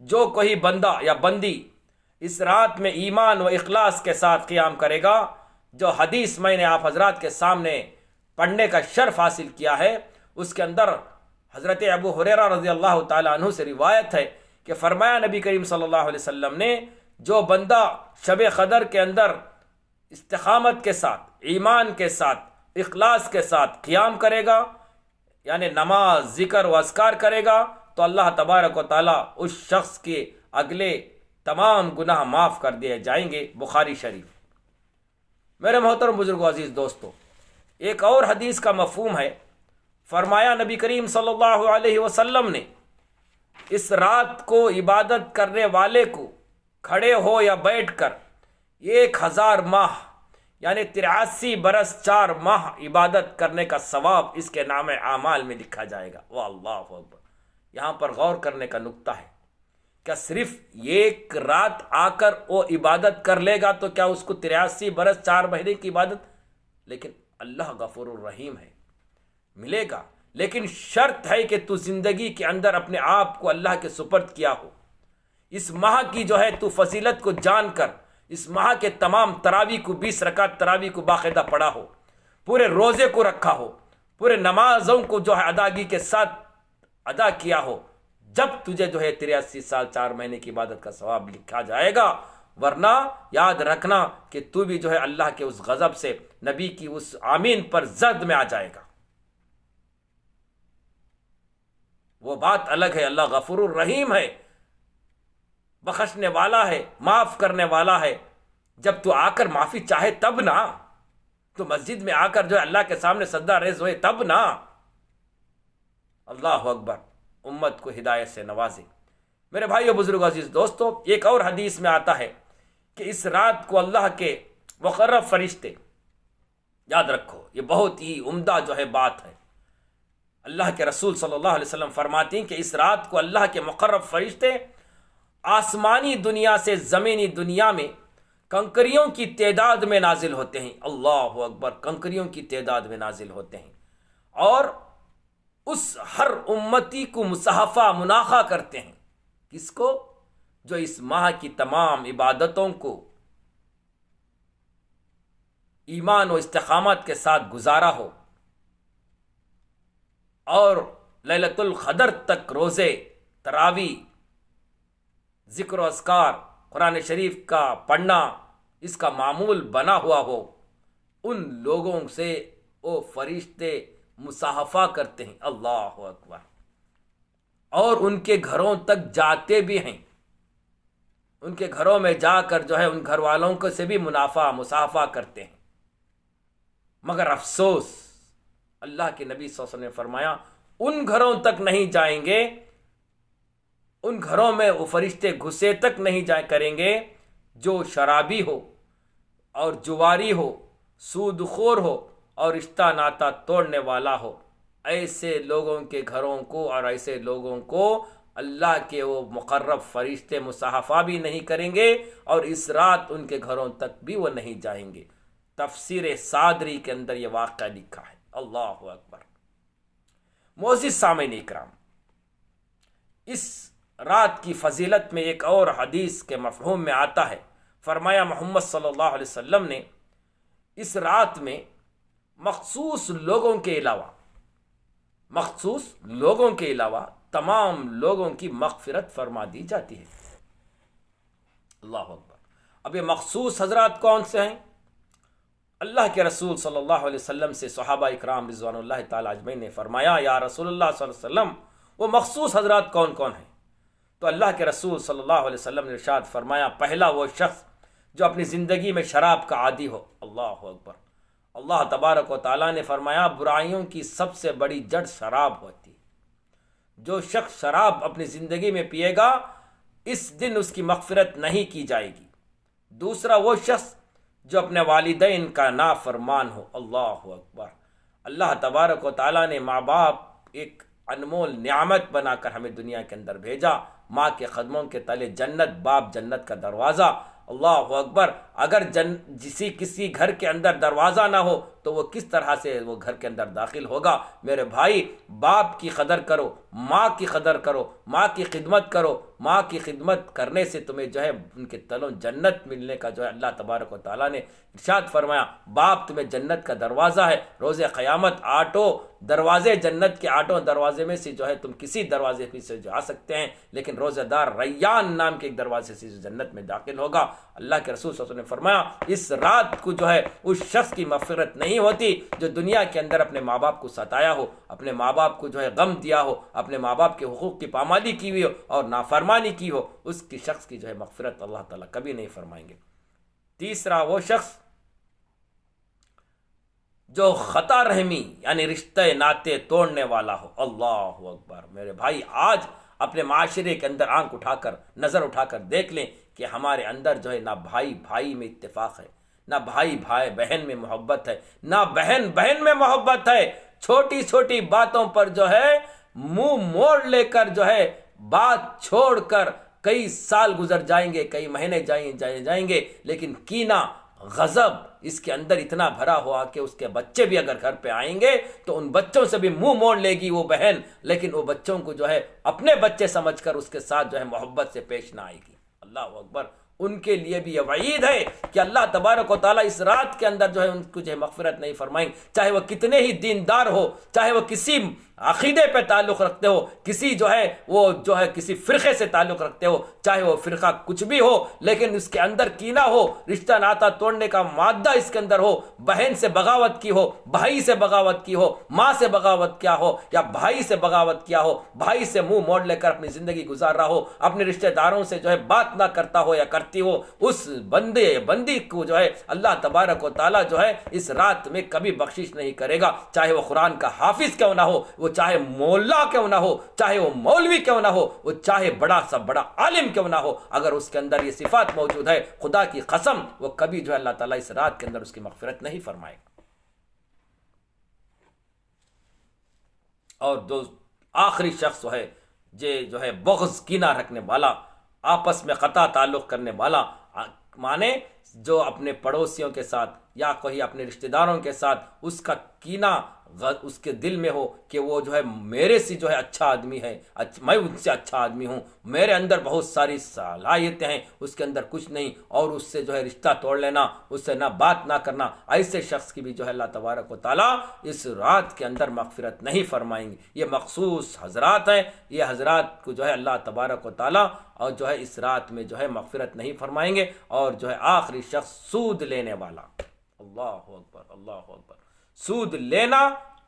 جو کوئی بندہ یا بندی اس رات میں ایمان و اخلاص کے ساتھ قیام کرے گا، جو حدیث میں نے آپ حضرات کے سامنے پڑھنے کا شرف حاصل کیا ہے، اس کے اندر حضرت ابو ہریرہ رضی اللہ تعالیٰ عنہ سے روایت ہے کہ فرمایا نبی کریم صلی اللہ علیہ وسلم نے، جو بندہ شب قدر کے اندر استقامت کے ساتھ، ایمان کے ساتھ، اخلاص کے ساتھ قیام کرے گا، یعنی نماز، ذکر و اذکار کرے گا، تو اللہ تبارک و تعالیٰ اس شخص کے اگلے تمام گناہ معاف کر دیے جائیں گے۔ بخاری شریف۔ میرے محترم بزرگوں، عزیز دوستو، ایک اور حدیث کا مفہوم ہے، فرمایا نبی کریم صلی اللہ علیہ وسلم نے، اس رات کو عبادت کرنے والے کو کھڑے ہو یا بیٹھ کر 1000 ماہ یعنی 83 برس 4 ماہ عبادت کرنے کا ثواب اس کے نام اعمال میں لکھا جائے گا۔ وہ اللہ اکبر۔ یہاں پر غور کرنے کا نقطہ ہے، کیا صرف ایک رات آ کر وہ عبادت کر لے گا تو کیا اس کو 83 برس 4 مہینے کی عبادت؟ لیکن اللہ غفور الرحیم ہے، ملے گا، لیکن شرط ہے کہ تو زندگی کے اندر اپنے آپ کو اللہ کے سپرد کیا ہو، اس ماہ کی جو ہے تو فضیلت کو جان کر اس ماہ کے تمام تراویح کو 20 رکعت تراویح کو باقاعدہ پڑھا ہو، پورے روزے کو رکھا ہو، پورے نمازوں کو جو ہے ادائیگی کے ساتھ ادا کیا ہو، جب تجھے جو ہے 83 سال 4 مہینے کی عبادت کا ثواب لکھا جائے گا۔ ورنہ یاد رکھنا کہ تو بھی جو ہے اللہ کے اس غضب سے، نبی کی اس آمین پر زد میں آ جائے گا۔ وہ بات الگ ہے، اللہ غفور الرحیم ہے، بخشنے والا ہے، معاف کرنے والا ہے۔ جب تو آ کر معافی چاہے تب نا، تو مسجد میں آ کر جو ہے اللہ کے سامنے سجدہ ریز ہوئے تب نا۔ اللہ اکبر، امت کو ہدایت سے نوازے۔ میرے بھائیو، بزرگوں، عزیز دوستو، ایک اور حدیث میں آتا ہے کہ اس رات کو اللہ کے مقرب فرشتے، یاد رکھو یہ بہت ہی عمدہ جو ہے بات ہے، اللہ کے رسول صلی اللہ علیہ وسلم فرماتے ہیں کہ اس رات کو اللہ کے مقرب فرشتے آسمانی دنیا سے زمینی دنیا میں کنکریوں کی تعداد میں نازل ہوتے ہیں۔ اللہ اکبر، کنکریوں کی تعداد میں نازل ہوتے ہیں، اور اس ہر امتی کو مصاحفہ مناخہ کرتے ہیں۔ کس کو؟ جو اس ماہ کی تمام عبادتوں کو ایمان و استقامت کے ساتھ گزارا ہو اور لیلۃ القدر تک روزے، تراوی، ذکر و اذکار، قرآن شریف کا پڑھنا اس کا معمول بنا ہوا ہو، ان لوگوں سے وہ فرشتے مصافحہ کرتے ہیں، اللہ اکبر، اور ان کے گھروں تک جاتے بھی ہیں، ان کے گھروں میں جا کر جو ہے ان گھر والوں کو سے بھی مصافحہ کرتے ہیں۔ مگر افسوس، اللہ کے نبی صلی اللہ علیہ وسلم نے فرمایا ان گھروں تک نہیں جائیں گے، ان گھروں میں وہ فرشتے گھسے تک نہیں جائیں کریں گے جو شرابی ہو اور جواری ہو، سود خور ہو اور رشتہ ناتا توڑنے والا ہو۔ ایسے لوگوں کے گھروں کو اور ایسے لوگوں کو اللہ کے وہ مقرب فرشتے مصافحہ بھی نہیں کریں گے اور اس رات ان کے گھروں تک بھی وہ نہیں جائیں گے۔ تفسیر صادری کے اندر یہ واقعہ لکھا ہے، اللہ اکبر۔ معزز سامعین اکرام، اس رات کی فضیلت میں ایک اور حدیث کے مفہوم میں آتا ہے، فرمایا محمد صلی اللہ علیہ وسلم نے اس رات میں مخصوص لوگوں کے علاوہ تمام لوگوں کی مغفرت فرما دی جاتی ہے، اللہ اکبر۔ اب یہ مخصوص حضرات کون سے ہیں؟ اللہ کے رسول صلی اللہ علیہ وسلم سے صحابہ اکرام رضوان اللہ تعالی اجمعین نے فرمایا، یا رسول اللہ صلی اللہ علیہ وسلم وہ مخصوص حضرات کون کون ہیں؟ تو اللہ کے رسول صلی اللہ علیہ وسلم نے ارشاد فرمایا، پہلا وہ شخص جو اپنی زندگی میں شراب کا عادی ہو، اللہ اکبر۔ اللہ تبارک و تعالیٰ نے فرمایا برائیوں کی سب سے بڑی جڑ شراب ہوتی ہے، جو شخص شراب اپنی زندگی میں پیے گا اس دن اس کی مغفرت نہیں کی جائے گی۔ دوسرا وہ شخص جو اپنے والدین کا نافرمان ہو، اللہ اکبر۔ اللہ تبارک و تعالیٰ نے ماں باپ ایک انمول نعمت بنا کر ہمیں دنیا کے اندر بھیجا، ماں کے قدموں کے تلے جنت، باپ جنت کا دروازہ، اللہ اکبر۔ اگر کسی گھر کے اندر دروازہ نہ ہو تو وہ کس طرح سے وہ گھر کے اندر داخل ہوگا؟ میرے بھائی، باپ کی قدر کرو، ماں کی قدر کرو، ماں کی خدمت کرو۔ ماں کی خدمت کرنے سے تمہیں جو ہے ان کے تلوں جنت ملنے کا جو ہے اللہ تبارک و تعالیٰ نے ارشاد فرمایا، باپ تمہیں جنت کا دروازہ ہے۔ روز قیامت آٹو دروازے جنت کے آٹوں دروازے میں سے جو ہے تم کسی دروازے میں سے جا سکتے ہیں، لیکن روزہ دار ریان نام کے ایک دروازے سے جنت میں داخل ہوگا۔ اللہ کے رسول صلی اللہ علیہ وسلم نے فرمایا اس رات کو جو ہے اس شخص کی مغفرت نہیں ہوتی جو دنیا کے اندر اپنے ماں باپ کو ستایا ہو، اپنے ماں باپ کو جو ہے غم دیا ہو، اپنے ماں باپ کے حقوق کی پامالی کی ہوئی ہو اور نافرمانی کی ہو، اس کی شخص کی جو ہے مغفرت اللہ تعالیٰ کبھی نہیں فرمائیں گے۔ تیسرا وہ شخص جو خطا رحمی یعنی رشتے ناتے توڑنے والا ہو، اللہ اکبر۔ میرے بھائی، آج اپنے معاشرے کے اندر آنکھ اٹھا کر نظر اٹھا کر دیکھ لیں کہ ہمارے اندر جو ہے نہ بھائی بھائی میں اتفاق ہے، نہ بھائی بھائی بہن میں محبت ہے، نہ بہن بہن میں محبت ہے۔ چھوٹی چھوٹی باتوں پر جو ہے منہ موڑ لے کر جو ہے بات چھوڑ کر کئی سال گزر جائیں گے، کئی مہینے جائیں گے، لیکن کینہ غضب اس کے اندر اتنا بھرا ہوا کہ اس کے بچے بھی اگر گھر پہ آئیں گے تو ان بچوں سے بھی منہ موڑ لے گی وہ بہن، لیکن وہ بچوں کو جو ہے اپنے بچے سمجھ کر اس کے ساتھ جو ہے محبت سے پیش نہ آئے گی، اللہ اکبر۔ ان کے لیے بھی یہ وعید ہے کہ اللہ تبارک و تعالیٰ اس رات کے اندر جو ہے ان کو جو ہے مغفرت نہیں فرمائیں، چاہے وہ کتنے ہی دیندار ہو، چاہے وہ کسی عقیدے پہ تعلق رکھتے ہو، کسی جو ہے وہ جو ہے کسی فرقے سے تعلق رکھتے ہو، چاہے وہ فرقہ کچھ بھی ہو، لیکن اس کے اندر کینہ ہو، رشتہ ناتا توڑنے کا مادہ اس کے اندر ہو، بہن سے بغاوت کی ہو، بھائی سے بغاوت کی ہو، ماں سے بغاوت کیا ہو یا بھائی سے بغاوت کیا ہو، بھائی سے منہ موڑ لے کر اپنی زندگی گزار رہا ہو، اپنے رشتہ داروں سے جو ہے بات نہ کرتا ہو یا کرتی ہو، اس بندی کو جو ہے اللہ تبارک و تعالیٰ جو ہے اس رات میں کبھی بخشش نہیں کرے گا، چاہے وہ قرآن کا حافظ کیوں نہ ہو، وہ چاہے مولا کیوں نہ ہو، چاہے وہ مولوی کیوں نہ ہو، وہ چاہے بڑا سا بڑا عالم کیوں نہ ہو، اگر اس کے اندر یہ صفات موجود ہے، خدا کی قسم وہ کبھی جو ہے اللہ تعالیٰ اس رات کے اندر اس کی مغفرت نہیں فرمائے گا۔ اور دو آخری شخص جو ہے بغض کینہ رکھنے والا، آپس میں قطع تعلق کرنے والا، مانے جو اپنے پڑوسیوں کے ساتھ یا کوئی اپنے رشتہ داروں کے ساتھ اس کا کینہ اس کے دل میں ہو کہ وہ جو ہے میرے سے جو ہے اچھا آدمی ہے، میں ان سے اچھا آدمی ہوں، میرے اندر بہت ساری صلاحیتیں ہیں، اس کے اندر کچھ نہیں، اور اس سے جو ہے رشتہ توڑ لینا، اس سے نہ بات نہ کرنا، ایسے شخص کی بھی جو ہے اللہ تبارک و تعالیٰ اس رات کے اندر مغفرت نہیں فرمائیں گے۔ یہ مخصوص حضرات ہیں، یہ حضرات کو جو ہے اللہ تبارک و تعالیٰ اور جو ہے اس رات میں جو ہے مغفرت نہیں فرمائیں گے۔ اور جو ہے آخری شخص سود لینے والا، اللہ اکبر اللہ اکبر، سود لینا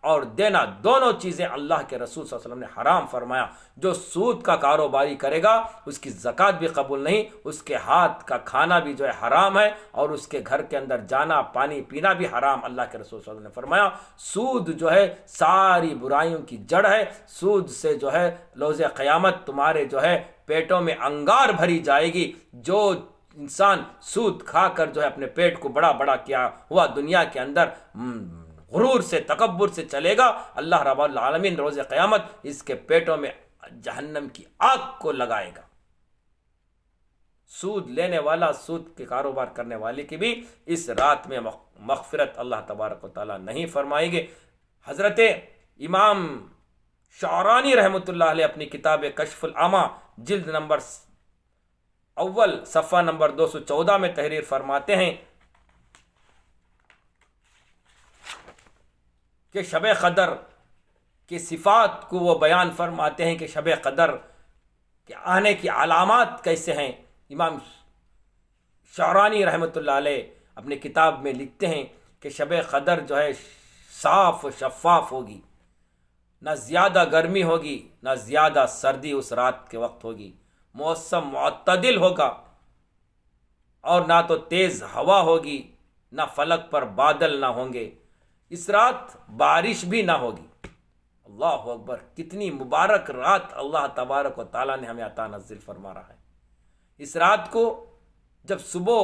اور دینا دونوں چیزیں اللہ کے رسول صلی اللہ علیہ وسلم نے حرام فرمایا۔ جو سود کا کاروباری کرے گا اس کی زکوٰۃ بھی قبول نہیں، اس کے ہاتھ کا کھانا بھی جو ہے حرام ہے، اور اس کے گھر کے اندر جانا پانی پینا بھی حرام۔ اللہ کے رسول صلی اللہ علیہ وسلم نے فرمایا سود جو ہے ساری برائیوں کی جڑ ہے، سود سے جو ہے روز قیامت تمہارے جو ہے پیٹوں میں انگار بھری جائے گی۔ جو انسان سود کھا کر جو ہے اپنے پیٹ کو بڑا بڑا کیا ہوا دنیا کے اندر غرور سے تکبر سے چلے گا، اللہ رب العالمین روز قیامت اس کے پیٹوں میں جہنم کی آگ کو لگائے گا۔ سود لینے والا، سود کے کاروبار کرنے والے کی بھی اس رات میں مغفرت اللہ تبارک و تعالیٰ نہیں فرمائیں گے۔ حضرت امام شعرانی رحمۃ اللہ علیہ اپنی کتاب کشف العمی جلد نمبر اول صفحہ نمبر 214 میں تحریر فرماتے ہیں کہ شب قدر کی صفات کو وہ بیان فرماتے ہیں کہ شب قدر کے آنے کی علامات کیسے ہیں۔ امام شعرانی رحمۃ اللہ علیہ اپنی کتاب میں لکھتے ہیں کہ شب قدر جو ہے صاف و شفاف ہوگی، نہ زیادہ گرمی ہوگی نہ زیادہ سردی اس رات کے وقت ہوگی، موسم معتدل ہوگا، اور نہ تو تیز ہوا ہوگی نہ فلک پر بادل نہ ہوں گے، اس رات بارش بھی نہ ہوگی۔ اللہ اکبر، کتنی مبارک رات اللہ تبارک و تعالیٰ نے ہمیں عطا نزل فرما رہا ہے۔ اس رات کو جب صبح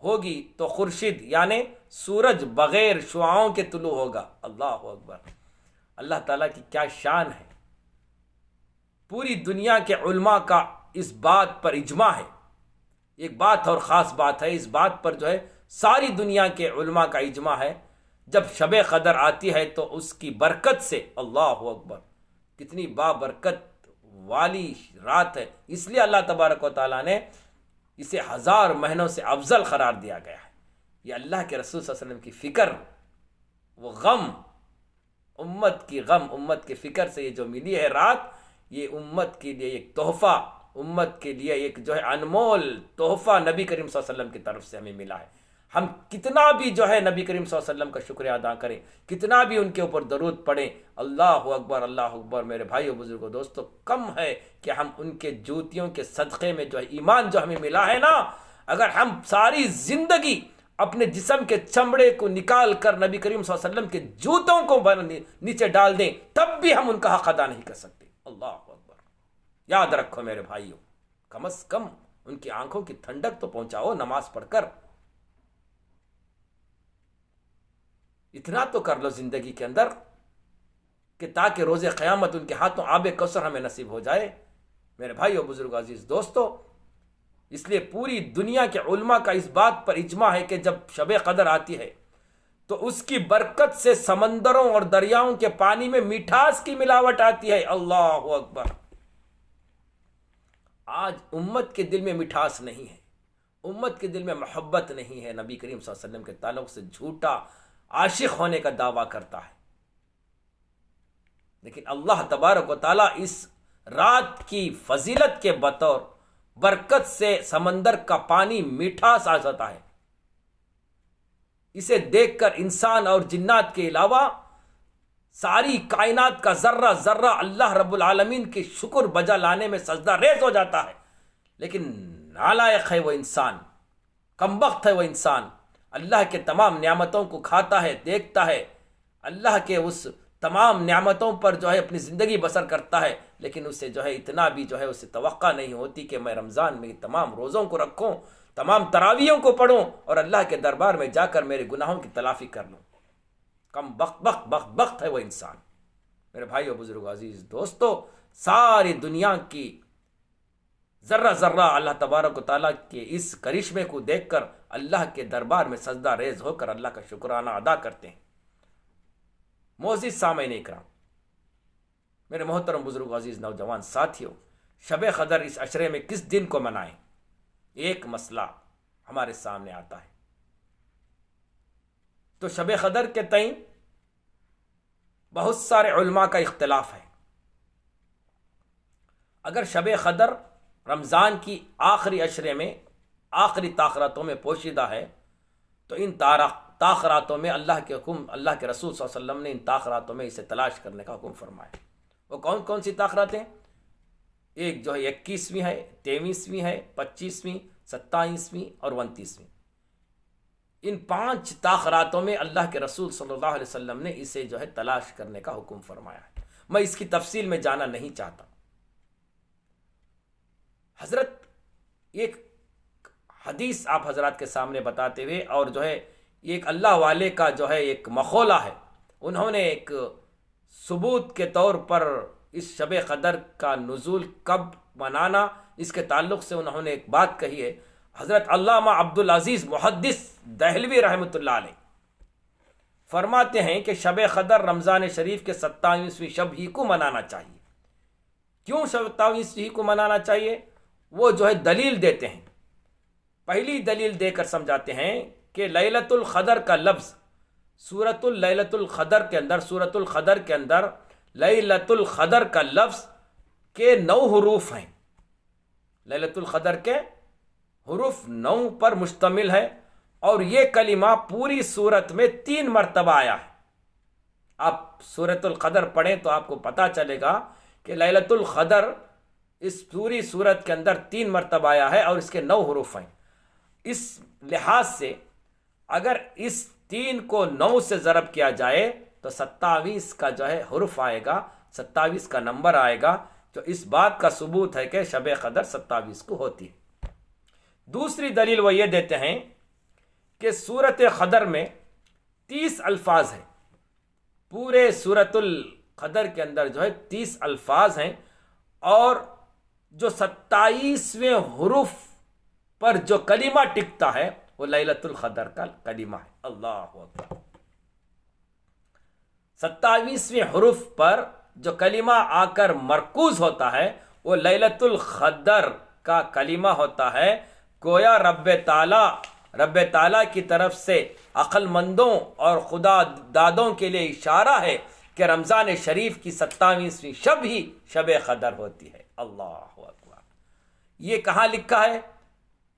ہوگی تو خورشید یعنی سورج بغیر شعاؤں کے طلوع ہوگا۔ اللہ اکبر، اللہ تعالیٰ کی کیا شان ہے۔ پوری دنیا کے علماء کا اس بات پر اجماع ہے۔ ایک بات اور خاص بات ہے، اس بات پر جو ہے ساری دنیا کے علماء کا اجماع ہے، جب شب قدر آتی ہے تو اس کی برکت سے، اللہ اکبر، کتنی بابرکت والی رات ہے، اس لیے اللہ تبارک و تعالیٰ نے اسے 1000 مہینوں سے افضل قرار دیا گیا ہے۔ یہ اللہ کے رسول صلی اللہ علیہ وسلم کی فکر، وہ غم، امت کی غم، امت کی فکر سے یہ جو ملی ہے رات، یہ امت کے لیے ایک تحفہ، امت کے لیے ایک جو ہے انمول تحفہ نبی کریم صلی اللہ علیہ وسلم کی طرف سے ہمیں ملا ہے۔ ہم کتنا بھی جو ہے نبی کریم صلی اللہ علیہ وسلم کا شکریہ ادا کریں، کتنا بھی ان کے اوپر درود پڑھیں، اللہ اکبر اللہ اکبر، میرے بھائیو بزرگوں دوستو، کم ہے کہ ہم ان کے جوتیوں کے صدقے میں جو ہے ایمان جو ہمیں ملا ہے نا، اگر ہم ساری زندگی اپنے جسم کے چمڑے کو نکال کر نبی کریم صلی اللہ علیہ وسلم کے جوتوں کو نیچے ڈال دیں تب بھی ہم ان کا حق ادا نہیں کر سکتے۔ اللہ اکبر، یاد رکھو میرے بھائیو، کم از کم ان کی آنکھوں کی ٹھنڈک تو پہنچاؤ نماز پڑھ کر، اتنا تو کر لو زندگی کے اندر کہ تاکہ روز قیامت ان کے ہاتھوں آب کوثر ہمیں نصیب ہو جائے۔ میرے بھائیو بزرگ عزیز دوستو، اس لیے پوری دنیا کے علماء کا اس بات پر اجماع ہے کہ جب شب قدر آتی ہے تو اس کی برکت سے سمندروں اور دریاؤں کے پانی میں مٹھاس کی ملاوٹ آتی ہے۔ اللہ اکبر، آج امت کے دل میں مٹھاس نہیں ہے، امت کے دل میں محبت نہیں ہے، نبی کریم صلی اللہ علیہ وسلم کے تعلق سے جھوٹا عاشق ہونے کا دعویٰ کرتا ہے۔ لیکن اللہ تبارک و تعالیٰ اس رات کی فضیلت کے بطور برکت سے سمندر کا پانی میٹھا سا جاتا ہے، اسے دیکھ کر انسان اور جنات کے علاوہ ساری کائنات کا ذرہ ذرہ اللہ رب العالمین کی شکر بجا لانے میں سجدہ ریز ہو جاتا ہے۔ لیکن نالائق ہے وہ انسان، کمبخت ہے وہ انسان، اللہ کے تمام نعمتوں کو کھاتا ہے، دیکھتا ہے، اللہ کے اس تمام نعمتوں پر جو ہے اپنی زندگی بسر کرتا ہے، لیکن اسے جو ہے اتنا بھی جو ہے اسے توقع نہیں ہوتی کہ میں رمضان میں تمام روزوں کو رکھوں، تمام تراویحوں کو پڑھوں اور اللہ کے دربار میں جا کر میرے گناہوں کی تلافی کر لوں۔ کم بخت ہے وہ انسان۔ میرے بھائیو بزرگ عزیز دوستو، ساری دنیا کی ذرہ ذرہ اللہ تبارک و تعالیٰ کے اس کرشمے کو دیکھ کر اللہ کے دربار میں سجدہ ریز ہو کر اللہ کا شکرانہ ادا کرتے ہیں۔ معزز سامعین اکرام، میرے محترم بزرگ، عزیز نوجوان ساتھیوں، شب قدر اس عشرے میں کس دن کو منائیں؟ ایک مسئلہ ہمارے سامنے آتا ہے۔ تو شب قدر کے تئیں بہت سارے علماء کا اختلاف ہے۔ اگر شب قدر رمضان کی آخری عشرے میں آخری تاخراتوں میں پوشیدہ ہے تو ان تاخراتوں میں اللہ کے حکم، اللہ کے رسول صلی اللہ علیہ وسلم نے ان تاخراتوں میں اسے تلاش کرنے کا حکم فرمایا۔ وہ کون کون سی تاخرات ہیں؟ ایک جو ہے 21ویں ہے، 23ویں ہے، 25ویں، 27ویں اور 29ویں۔ ان 5 تاخراتوں میں اللہ کے رسول صلی اللہ علیہ وسلم نے اسے جو ہے تلاش کرنے کا حکم فرمایا ہے۔ میں اس کی تفصیل میں جانا نہیں چاہتا۔ حضرت ایک حدیث آپ حضرات کے سامنے بتاتے ہوئے، اور جو ہے ایک اللہ والے کا جو ہے ایک مخولہ ہے، انہوں نے ایک ثبوت کے طور پر اس شب قدر کا نزول کب منانا، اس کے تعلق سے انہوں نے ایک بات کہی ہے۔ حضرت علامہ عبدالعزیز محدث دہلوی رحمۃ اللہ علیہ فرماتے ہیں کہ شب قدر رمضان شریف کے 27ویں شب ہی کو منانا چاہیے۔ کیوں 27ویں کو منانا چاہیے؟ وہ جو ہے دلیل دیتے ہیں۔ پہلی دلیل دے کر سمجھاتے ہیں کہ لیلۃ القدر کا لفظ سورۃ لیلۃ القدر کے اندر، سورۃ القدر کے اندر لیلۃ القدر کا لفظ کے 9 حروف ہیں۔ لیلۃ القدر کے حروف 9 پر مشتمل ہے، اور یہ کلمہ پوری سورت میں 3 مرتبہ آیا ہے۔ آپ سورۃ القدر پڑھیں تو آپ کو پتہ چلے گا کہ لیلۃ القدر اس پوری سورت کے اندر 3 مرتبہ آیا ہے، اور اس کے 9 حروف ہیں۔ اس لحاظ سے اگر اس 3 کو 9 سے ضرب کیا جائے تو 27 کا جو ہے حرف آئے گا، 27 کا نمبر آئے گا، جو اس بات کا ثبوت ہے کہ شب قدر 27 کو ہوتی ہے۔ دوسری دلیل وہ یہ دیتے ہیں کہ سورۃ قدر میں 30 الفاظ ہیں۔ پورے سورۃ القدر کے اندر جو ہے 30 الفاظ ہیں، اور جو 27ویں حروف پر جو کلمہ ٹکتا ہے وہ لیلۃ القدر کا کلمہ ہے۔ اللہ اکبر۔ 27ویں حروف پر جو کلمہ آ کر مرکوز ہوتا ہے وہ لیلۃ القدر کا کلمہ ہوتا ہے۔ گویا رب تعالیٰ کی طرف سے عقل مندوں اور خدا دادوں کے لیے اشارہ ہے کہ رمضان شریف کی 27ویں شب ہی شب قدر ہوتی ہے۔ اللہ اکبر۔ یہ کہاں لکھا ہے؟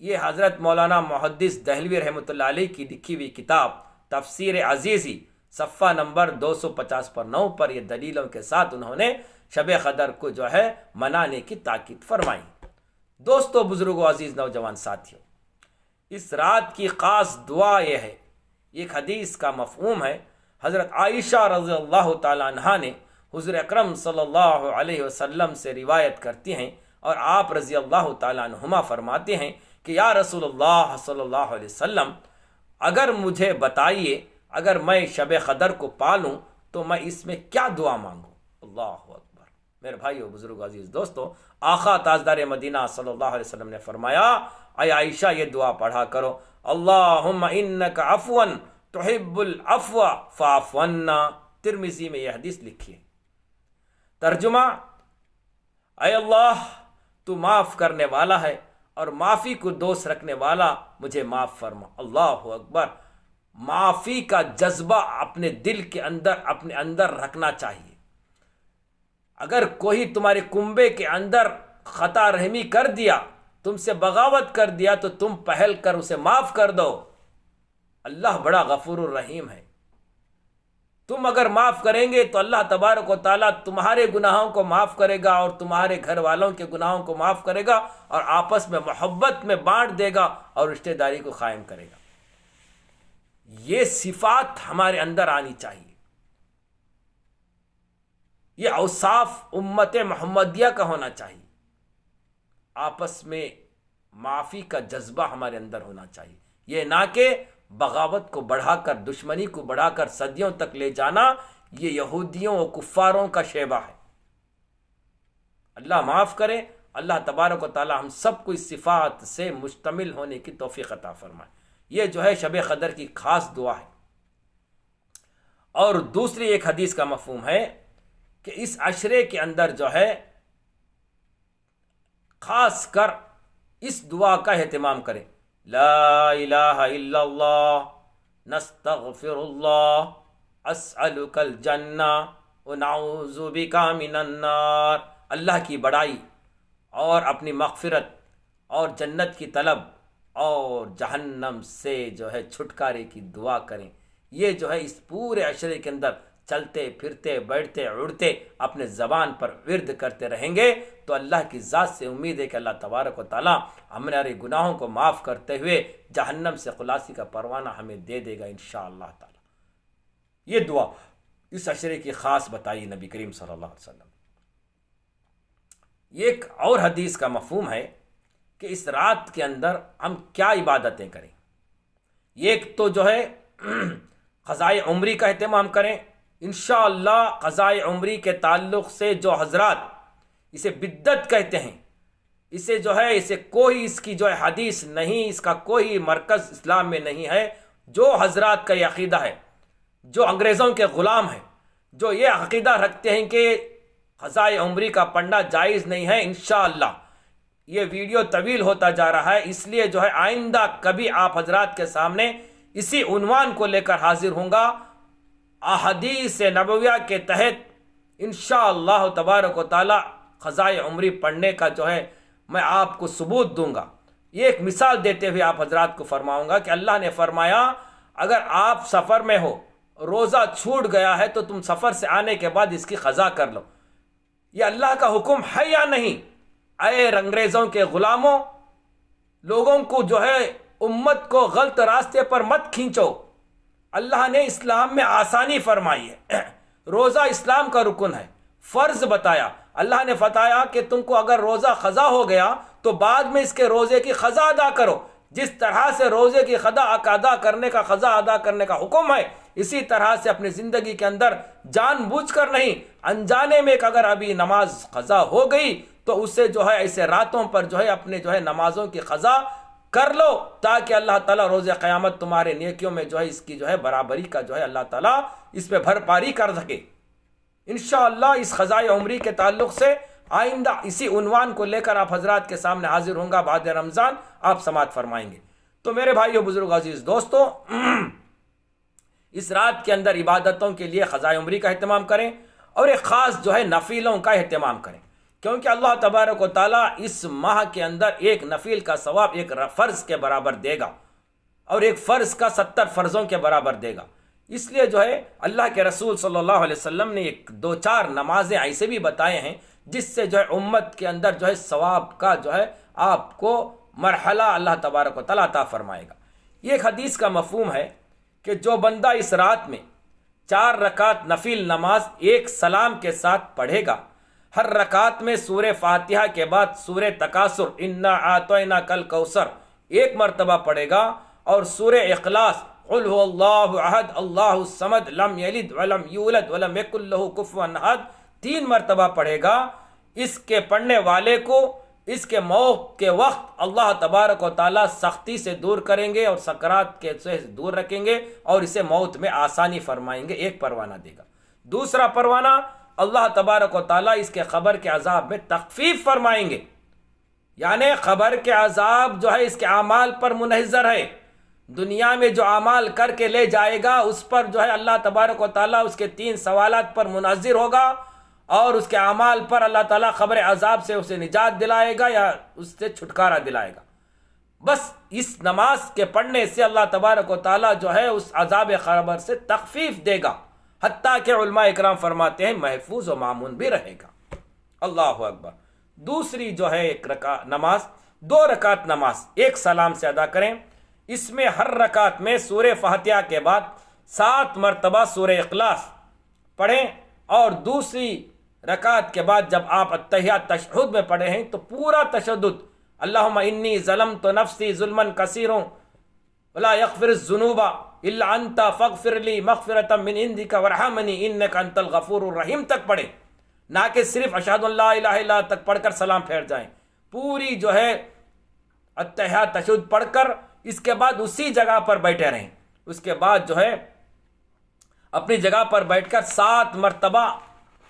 یہ حضرت مولانا محدث دہلوی رحمۃ اللہ علیہ کی لکھی ہوئی کتاب تفسیر عزیزی صفحہ نمبر 250 پر 9 پر یہ دلیلوں کے ساتھ انہوں نے شب قدر کو جو ہے منانے کی تاکید فرمائی۔ دوستو، بزرگوں، عزیز نوجوان ساتھیوں، اس رات کی خاص دعا یہ ہے، ایک حدیث کا مفہوم ہے۔ حضرت عائشہ رضی اللہ تعالیٰ عنہا نے حضور اکرم صلی اللہ علیہ وسلم سے روایت کرتی ہیں، اور آپ رضی اللہ تعالیٰ عنہما فرماتے ہیں کہ یا رسول اللہ صلی اللہ علیہ وسلم، اگر مجھے بتائیے، اگر میں شب قدر کو پالوں تو میں اس میں کیا دعا مانگوں؟ اللہ اکبر۔ میرے بھائیو، بزرگ، عزیز دوستو، آقا تاجدار مدینہ صلی اللہ علیہ وسلم نے فرمایا، اے عائشہ یہ دعا پڑھا کرو، اللہم انک عفو تحب العفو فاعف عنا۔ ترمذی میں یہ حدیث لکھی ہے۔ ترجمہ، اے اللہ تو معاف کرنے والا ہے اور معافی کو دوست رکھنے والا، مجھے معاف فرما۔ اللہ اکبر۔ معافی کا جذبہ اپنے دل کے اندر، اپنے اندر رکھنا چاہیے۔ اگر کوئی تمہارے کنبے کے اندر خطا رحمی کر دیا، تم سے بغاوت کر دیا، تو تم پہل کر اسے معاف کر دو۔ اللہ بڑا غفور الرحیم ہے۔ تم اگر معاف کریں گے تو اللہ تبارک و تعالیٰ تمہارے گناہوں کو معاف کرے گا، اور تمہارے گھر والوں کے گناہوں کو معاف کرے گا، اور آپس میں محبت میں بانٹ دے گا، اور رشتہ داری کو قائم کرے گا۔ یہ صفات ہمارے اندر آنی چاہیے۔ یہ اوصاف امت محمدیہ کا ہونا چاہیے۔ آپس میں معافی کا جذبہ ہمارے اندر ہونا چاہیے، یہ نہ کہ بغاوت کو بڑھا کر، دشمنی کو بڑھا کر صدیوں تک لے جانا۔ یہ یہودیوں و کفاروں کا شیبہ ہے۔ اللہ معاف کرے، اللہ تبارک و تعالی ہم سب کو اس صفات سے مشتمل ہونے کی توفیق عطا فرمائے۔ یہ جو ہے شب قدر کی خاص دعا ہے۔ اور دوسری ایک حدیث کا مفہوم ہے کہ اس عشرے کے اندر جو ہے خاص کر اس دعا کا اہتمام کریں، لا الہ الا اللہ نستغفر اللہ اسألک الجنہ ونعوذ بک من النار۔ اللہ کی بڑائی اور اپنی مغفرت اور جنت کی طلب اور جہنم سے جو ہے چھٹکارے کی دعا کریں۔ یہ جو ہے اس پورے عشرے کے اندر چلتے پھرتے بیٹھتے اڑتے اپنے زبان پر ورد کرتے رہیں گے تو اللہ کی ذات سے امید ہے کہ اللہ تبارک و تعالی ہمارے گناہوں کو معاف کرتے ہوئے جہنم سے خلاصی کا پروانہ ہمیں دے دے گا انشاءاللہ تعالی۔ یہ دعا اس عشرے کی خاص بتائی نبی کریم صلی اللہ علیہ وسلم۔ ایک اور حدیث کا مفہوم ہے کہ اس رات کے اندر ہم کیا عبادتیں کریں۔ ایک تو جو ہے قضائے عمری کا اہتمام کریں۔ انشاءاللہ قضائے عمری کے تعلق سے جو حضرات اسے بدعت کہتے ہیں، اسے جو ہے اسے کوئی اس کی جو ہے حدیث نہیں، اس کا کوئی مرکز اسلام میں نہیں ہے، جو حضرات کا یہ عقیدہ ہے، جو انگریزوں کے غلام ہیں، جو یہ عقیدہ رکھتے ہیں کہ قضائے عمری کا پڑھنا جائز نہیں ہے، انشاءاللہ یہ ویڈیو طویل ہوتا جا رہا ہے، اس لیے جو ہے آئندہ کبھی آپ حضرات کے سامنے اسی عنوان کو لے کر حاضر ہوں گا، احادیث نبویہ کے تحت انشاءاللہ تبارک و تعالی قضائے عمری پڑھنے کا جو ہے میں آپ کو ثبوت دوں گا۔ یہ ایک مثال دیتے ہوئے آپ حضرات کو فرماؤں گا کہ اللہ نے فرمایا اگر آپ سفر میں ہو، روزہ چھوٹ گیا ہے تو تم سفر سے آنے کے بعد اس کی قضا کر لو۔ یہ اللہ کا حکم ہے یا نہیں؟ اے انگریزوں کے غلاموں، لوگوں کو جو ہے امت کو غلط راستے پر مت کھینچو۔ اللہ نے اسلام میں آسانی فرمائی ہے، روزہ اسلام کا رکن ہے، فرض بتایا۔ اللہ نے بتایا کہ تم کو اگر روزہ قضا ہو گیا تو بعد میں اس کے روزے کی قضا ادا کرو۔ جس طرح سے روزے کی قضا ادا کرنے کا حکم ہے، اسی طرح سے اپنی زندگی کے اندر جان بوجھ کر نہیں، انجانے میں اگر ابھی نماز قضا ہو گئی تو اسے جو ہے ایسے راتوں پر جو ہے اپنے جو ہے نمازوں کی قضا کر لو، تاکہ اللہ تعالیٰ روز قیامت تمہارے نیکیوں میں جو ہے اس کی جو ہے برابری کا جو ہے اللہ تعالیٰ اس پہ بھرپاری کر سکے۔ انشاءاللہ اس قضائے عمری کے تعلق سے آئندہ اسی عنوان کو لے کر آپ حضرات کے سامنے حاضر ہوں گا، بعد رمضان آپ سماعت فرمائیں گے۔ تو میرے بھائیو بزرگ عزیز دوستو، اس رات کے اندر عبادتوں کے لیے قضائے عمری کا اہتمام کریں اور ایک خاص جو ہے نفلوں کا اہتمام کریں، کیونکہ اللہ تبارک و تعالیٰ اس ماہ کے اندر ایک نفل کا ثواب ایک فرض کے برابر دے گا اور ایک فرض کا 70 فرضوں کے برابر دے گا۔ اس لیے جو ہے اللہ کے رسول صلی اللہ علیہ وسلم نے ایک 2-4 نمازیں ایسے بھی بتائے ہیں جس سے جو ہے امت کے اندر جو ہے ثواب کا جو ہے آپ کو مرحلہ اللہ تبارک و تعالیٰ عطا فرمائے گا۔ یہ ایک حدیث کا مفہوم ہے کہ جو بندہ اس رات میں 4 رکعت نفل نماز ایک سلام کے ساتھ پڑھے گا، ہر رکعت میں سورہ فاتحہ کے بعد سورہ تکاثر انا اعطیناک الکوثر ایک مرتبہ پڑھے گا اور سورہ اخلاص قل هو اللہ احد اللہ الصمد لم یلد ولم یولد ولم یکن لہ کفوا احد 3 مرتبہ پڑھے گا، اس کے پڑھنے والے کو اس کے موت کے وقت اللہ تبارک و تعالیٰ سختی سے دور کریں گے اور سکرات کے سے دور رکھیں گے اور اسے موت میں آسانی فرمائیں گے، ایک پروانہ دے گا۔ دوسرا پروانہ اللہ تبارک و تعالیٰ اس کے قبر کے عذاب میں تخفیف فرمائیں گے، یعنی قبر کے عذاب جو ہے اس کے اعمال پر منحصر ہے، دنیا میں جو اعمال کر کے لے جائے گا اس پر جو ہے اللہ تبارک و تعالیٰ اس کے 3 سوالات پر منحصر ہوگا اور اس کے اعمال پر اللہ تعالیٰ قبر عذاب سے اسے نجات دلائے گا یا اس سے چھٹکارا دلائے گا۔ بس اس نماز کے پڑھنے سے اللہ تبارک و تعالیٰ جو ہے اس عذاب قبر سے تخفیف دے گا، حتیٰ کہ علماء اکرام فرماتے ہیں محفوظ و معمون بھی رہے گا۔ اللہ اکبر۔ دوسری جو ہے ایک نماز 2 رکعت نماز ایک سلام سے ادا کریں، اس میں ہر رکعت میں سورہ فاتحہ کے بعد 7 مرتبہ سورہ اخلاص پڑھیں اور دوسری رکعت کے بعد جب آپ التحیات تشہد میں پڑھے ہیں تو پورا تشدد اللہم انی ظلمت نفسی ظلما کثیرا ولا یغفر الذنوب الا انت فاغفر لی مغفرۃ من عندک وارحمنی انک انت الغفور الرحیم تک پڑھیں، نہ کہ صرف اشہد ان لا الہ الا اللہ تک پڑھ کر سلام پھیر جائیں۔ پوری جو ہے اتحیات تشہد پڑھ کر اس کے بعد اسی جگہ پر بیٹھے رہیں. اس کے بعد جو ہے اپنی جگہ پر بیٹھ کر 7 مرتبہ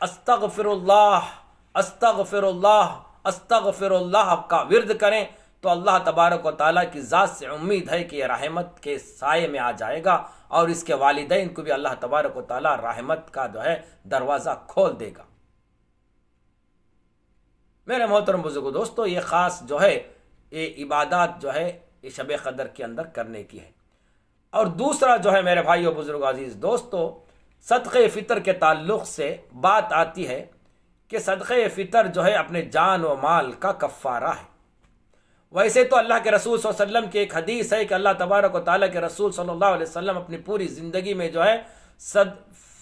استغفر اللہ استغفر اللہ استغفر اللہ کا ورد کریں تو اللہ تبارک و تعالیٰ کی ذات سے امید ہے کہ یہ رحمت کے سائے میں آ جائے گا اور اس کے والدین کو بھی اللہ تبارک و تعالیٰ رحمت کا جو ہے دروازہ کھول دے گا. میرے محترم بزرگو دوستو، یہ خاص جو ہے یہ عبادات جو ہے یہ شب قدر کے اندر کرنے کی ہے. اور دوسرا جو ہے میرے بھائیو بزرگو عزیز دوستو، صدقہ فطر کے تعلق سے بات آتی ہے کہ صدقہ فطر جو ہے اپنے جان و مال کا کفارہ ہے. ویسے تو اللہ کے رسول صلی اللہ علیہ وسلم کی ایک حدیث ہے کہ اللہ تبارک و تعالیٰ کے رسول صلی اللہ علیہ وسلم اپنی پوری زندگی میں جو ہے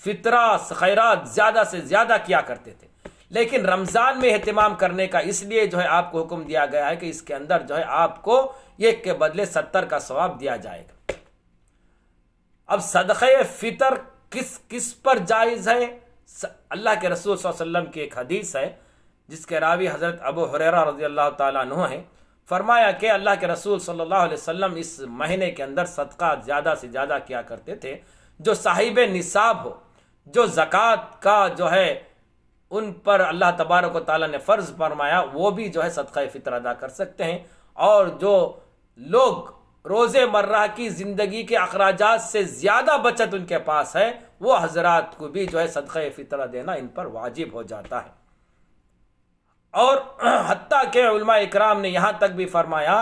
فطرہ خیرات زیادہ سے زیادہ کیا کرتے تھے، لیکن رمضان میں اہتمام کرنے کا اس لیے جو ہے آپ کو حکم دیا گیا ہے کہ اس کے اندر جو ہے آپ کو 1 کے بدلے 70 کا ثواب دیا جائے گا. اب صدقہ فطر کس پر جائز ہے؟ اللہ کے رسول صلی اللہ علیہ وسلم کی ایک حدیث ہے جس کے راوی حضرت ابو ہریرہ رضی اللہ تعالیٰ عنہ ہیں. فرمایا کہ اللہ کے رسول صلی اللہ علیہ وسلم اس مہینے کے اندر صدقہ زیادہ سے زیادہ کیا کرتے تھے. جو صاحب نصاب ہو، جو زکوٰۃ کا جو ہے ان پر اللہ تبارک و تعالیٰ نے فرض فرمایا، وہ بھی جو ہے صدقہ فطر ادا کر سکتے ہیں. اور جو لوگ روز مرہ کی زندگی کے اخراجات سے زیادہ بچت ان کے پاس ہے، وہ حضرات کو بھی جو ہے صدقہ فطر دینا ان پر واجب ہو جاتا ہے. اور حتیٰ کہ علماء اکرام نے یہاں تک بھی فرمایا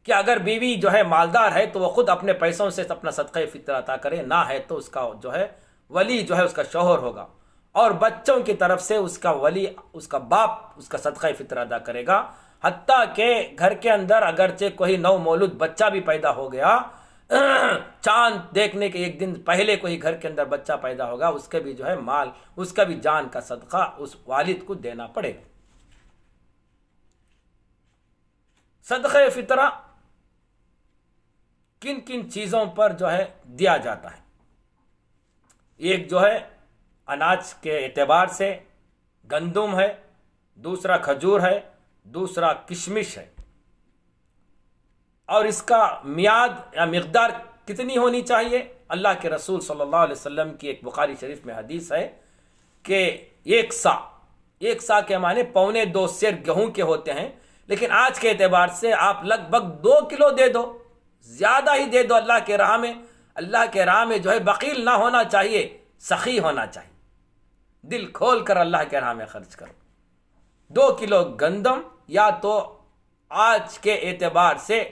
کہ اگر بیوی جو ہے مالدار ہے تو وہ خود اپنے پیسوں سے اپنا صدقہ فطر عطا کرے، نہ ہے تو اس کا جو ہے ولی جو ہے اس کا شوہر ہوگا، اور بچوں کی طرف سے اس کا ولی، اس کا باپ اس کا صدقہ فطر ادا کرے گا. حتیٰ کہ گھر کے اندر اگرچہ کوئی نو مولود بچہ بھی پیدا ہو گیا، چاند دیکھنے کے 1 دن پہلے کوئی گھر کے اندر بچہ پیدا ہوگا، اس کے بھی جو ہے مال، اس کا بھی جان کا صدقہ اس والد کو دینا پڑے گا. صدقہ فطرہ کن کن چیزوں پر جو ہے دیا جاتا ہے؟ ایک جو ہے اناج کے اعتبار سے گندم ہے، دوسرا کھجور ہے، دوسرا کشمش ہے. اور اس کا میعاد یا مقدار کتنی ہونی چاہیے؟ اللہ کے رسول صلی اللہ علیہ وسلم کی ایک بخاری شریف میں حدیث ہے کہ 1 سا کے معنی 1.25 سیر گیہوں کے ہوتے ہیں، لیکن آج کے اعتبار سے آپ لگ بھگ 2 کلو دے دو، زیادہ ہی دے دو. اللہ کے راہ میں، اللہ کے راہ میں جو ہے بخیل نہ ہونا چاہیے، سخی ہونا چاہیے. دل کھول کر اللہ کے راہ میں خرچ کرو. 2 کلو گندم یا تو آج کے اعتبار سے،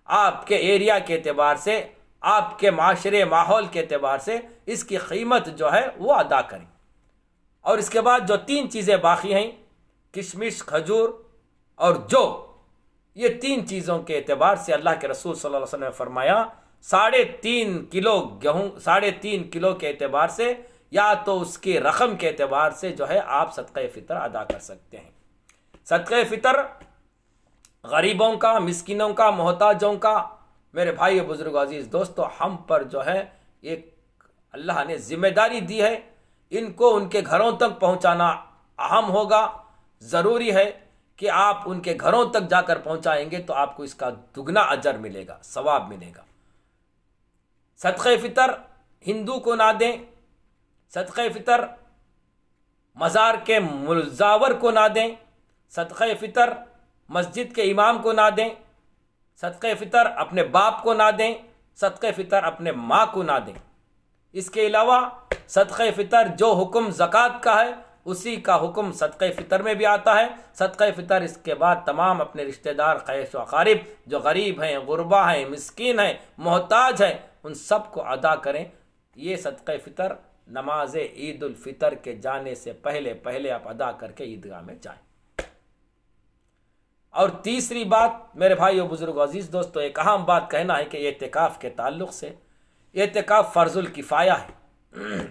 آپ کے ایریا کے اعتبار سے، آپ کے معاشرے ماحول کے اعتبار سے اس کی قیمت جو ہے وہ ادا کریں. اور اس کے بعد جو 3 چیزیں باقی ہیں، کشمش، کھجور اور جو، یہ 3 چیزوں کے اعتبار سے اللہ کے رسول صلی اللہ علیہ وسلم نے فرمایا 3.5 کلو گیہوں، 3.5 کلو کے اعتبار سے یا تو اس کی رقم کے اعتبار سے جو ہے آپ صدقہ فطر ادا کر سکتے ہیں. صدقہ فطر غریبوں کا، مسکینوں کا، محتاجوں کا، میرے بھائی بزرگ عزیز دوستو، ہم پر جو ہے ایک اللہ نے ذمہ داری دی ہے. ان کو ان کے گھروں تک پہنچانا اہم ہوگا. ضروری ہے کہ آپ ان کے گھروں تک جا کر پہنچائیں گے تو آپ کو اس کا دگنا اجر ملے گا، ثواب ملے گا. صدقہ فطر ہندو کو نہ دیں، صدقہ فطر مزار کے مزاور کو نہ دیں، صدقہ فطر مسجد کے امام کو نہ دیں، صدقہ فطر اپنے باپ کو نہ دیں، صدقہ فطر اپنے ماں کو نہ دیں. اس کے علاوہ صدقہ فطر جو حکم زکوٰۃ کا ہے اسی کا حکم صدقہ فطر میں بھی آتا ہے. صدقہ فطر اس کے بعد تمام اپنے رشتہ دار، خیش و اقارب جو غریب ہیں، غربا ہیں، مسکین ہیں، محتاج ہیں، ان سب کو ادا کریں. یہ صدقہ فطر نماز عید الفطر کے جانے سے پہلے آپ ادا کر کے عیدگاہ میں جائیں. اور تیسری بات میرے بھائیو بزرگ عزیز دوستو، ایک اہم بات کہنا ہے کہ اعتکاف کے تعلق سے، اعتکاف فرض الکفایہ ہے.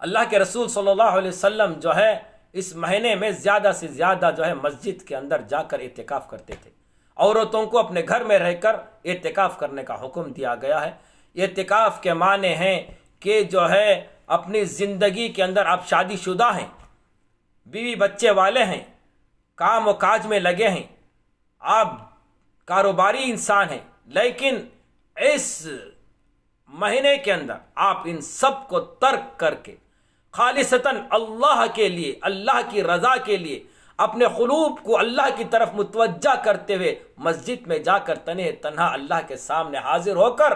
اللہ کے رسول صلی اللہ علیہ وسلم جو ہے اس مہینے میں زیادہ سے زیادہ جو ہے مسجد کے اندر جا کر اعتکاف کرتے تھے. عورتوں کو اپنے گھر میں رہ کر اعتکاف کرنے کا حکم دیا گیا ہے. اعتکاف کے معنی ہیں کہ جو ہے اپنی زندگی کے اندر آپ شادی شدہ ہیں، بیوی بچے والے ہیں، کام و کاج میں لگے ہیں، آپ کاروباری انسان ہیں، لیکن اس مہینے کے اندر آپ ان سب کو ترک کر کے خالصتاً اللہ کے لیے، اللہ کی رضا کے لیے اپنے قلوب کو اللہ کی طرف متوجہ کرتے ہوئے مسجد میں جا کر تنہا اللہ کے سامنے حاضر ہو کر،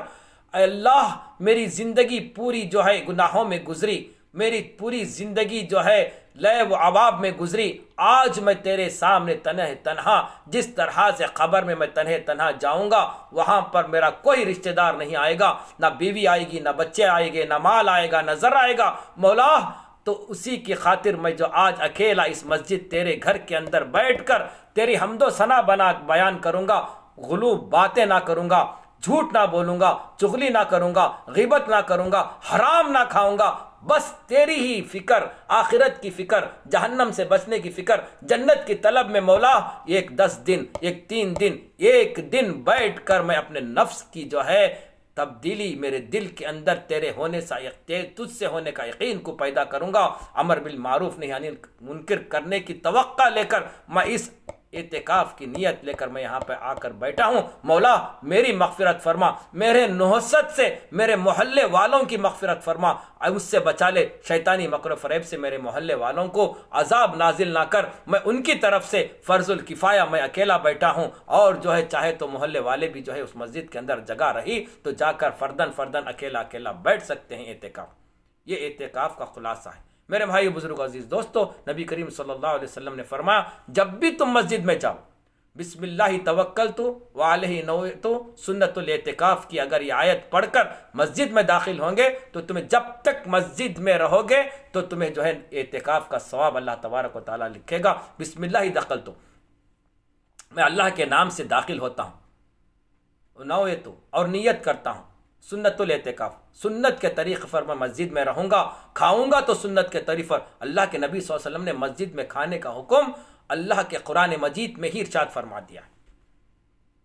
اے اللہ میری زندگی پوری جو ہے گناہوں میں گزری، میری پوری زندگی جو ہے لعب و عواب میں گزری، آج میں تیرے سامنے تنہا جس طرح سے قبر میں تنہا جاؤں گا، وہاں پر میرا کوئی رشتہ دار نہیں آئے گا، نہ بیوی آئے گی، نہ بچے آئے گے، نہ مال آئے گا، نہ زر آئے گا مولا، تو اسی کی خاطر میں جو آج اکیلا اس مسجد تیرے گھر کے اندر بیٹھ کر تیری حمد و ثنا بیان کروں گا، غلوب باتیں نہ کروں گا، جھوٹ نہ بولوں گا، چغلی نہ کروں گا، غیبت نہ کروں گا، حرام نہ کھاؤں گا، بس تیری ہی فکر، آخرت کی فکر، جہنم سے بچنے کی فکر، جنت کی طلب میں مولا ایک 10 دن، ایک 3 دن، ایک دن بیٹھ کر میں اپنے نفس کی جو ہے تبدیلی میرے دل کے اندر تیرے ہونے سے، تجھ سے ہونے کا یقین کو پیدا کروں گا، امر بالمعروف نہی عن منکر کرنے کی توقع لے کر میں اس اعتکاف کی نیت لے کر میں یہاں پہ آ کر بیٹھا ہوں، مولا میری مغفرت فرما، میرے نحست سے میرے محلے والوں کی مغفرت فرما، اس سے بچا لے، شیطانی مکر و فریب سے میرے محلے والوں کو عذاب نازل نہ کر، میں ان کی طرف سے فرض الکفایہ میں اکیلا بیٹھا ہوں، اور جو ہے چاہے تو محلے والے بھی جو ہے اس مسجد کے اندر جگہ رہی تو جا کر فردن اکیلا بیٹھ سکتے ہیں اعتکاف۔ یہ اعتکاف کا خلاصہ ہے میرے بھائی بزرگ عزیز دوستو۔ نبی کریم صلی اللہ علیہ وسلم نے فرمایا جب بھی تم مسجد میں جاؤ، بسم اللہ توکلت وعلیہ نویت سنت الاعتکاف کی اگر یہ آیت پڑھ کر مسجد میں داخل ہوں گے تو تمہیں جب تک مسجد میں رہو گے تو تمہیں جو ہے اعتکاف کا ثواب اللہ تبارک و تعالیٰ لکھے گا۔ بسم اللہ دخلت، میں اللہ کے نام سے داخل ہوتا ہوں، نویت اور نیت کرتا ہوں، سنت الاعتکاف، سنت کے طریقے پر میں مسجد میں رہوں گا، کھاؤں گا تو سنت کے طریقے پر۔ اللہ کے نبی صلی اللہ علیہ وسلم نے مسجد میں کھانے کا حکم اللہ کے قرآن مجید میں ہی ارشاد فرما دیا،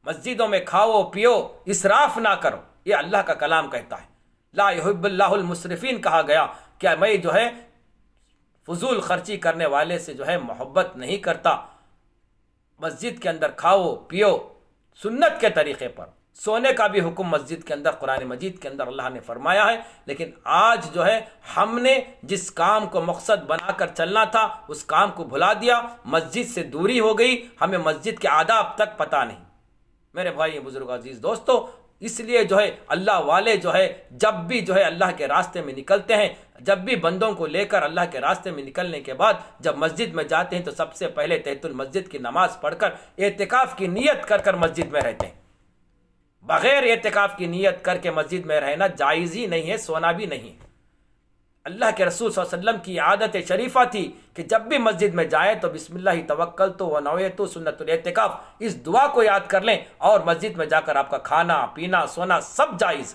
مسجدوں میں کھاؤ پیو، اسراف نہ کرو، یہ اللہ کا کلام کہتا ہے۔ لا يحب اللہ المسرفین کہا گیا کہ میں جو ہے فضول خرچی کرنے والے سے جو ہے محبت نہیں کرتا۔ مسجد کے اندر کھاؤ پیو سنت کے طریقے پر، سونے کا بھی حکم مسجد کے اندر قرآن مجید کے اندر اللہ نے فرمایا ہے، لیکن آج جو ہے ہم نے جس کام کو مقصد بنا کر چلنا تھا اس کام کو بھلا دیا، مسجد سے دوری ہو گئی، ہمیں مسجد کے آداب تک پتہ نہیں۔ میرے بھائی بزرگ عزیز دوستو، اس لیے جو ہے اللہ والے جو ہے جب بھی جو ہے اللہ کے راستے میں نکلتے ہیں، جب بھی بندوں کو لے کر اللہ کے راستے میں نکلنے کے بعد جب مسجد میں جاتے ہیں تو سب سے پہلے تحیۃ المسجد کی نماز پڑھ کر اعتکاف کی نیت کر کر مسجد میں رہتے ہیں۔ بغیر اعتکاف کی نیت کر کے مسجد میں رہنا جائز ہی نہیں ہے، سونا بھی نہیں ہے۔ اللہ کے رسول صلی اللہ علیہ وسلم کی عادت شریفہ تھی کہ جب بھی مسجد میں جائیں تو بسم اللہ توکلت ونویت سنت الاعتکاف، اس دعا کو یاد کر لیں، اور مسجد میں جا کر آپ کا کھانا پینا سونا سب جائز۔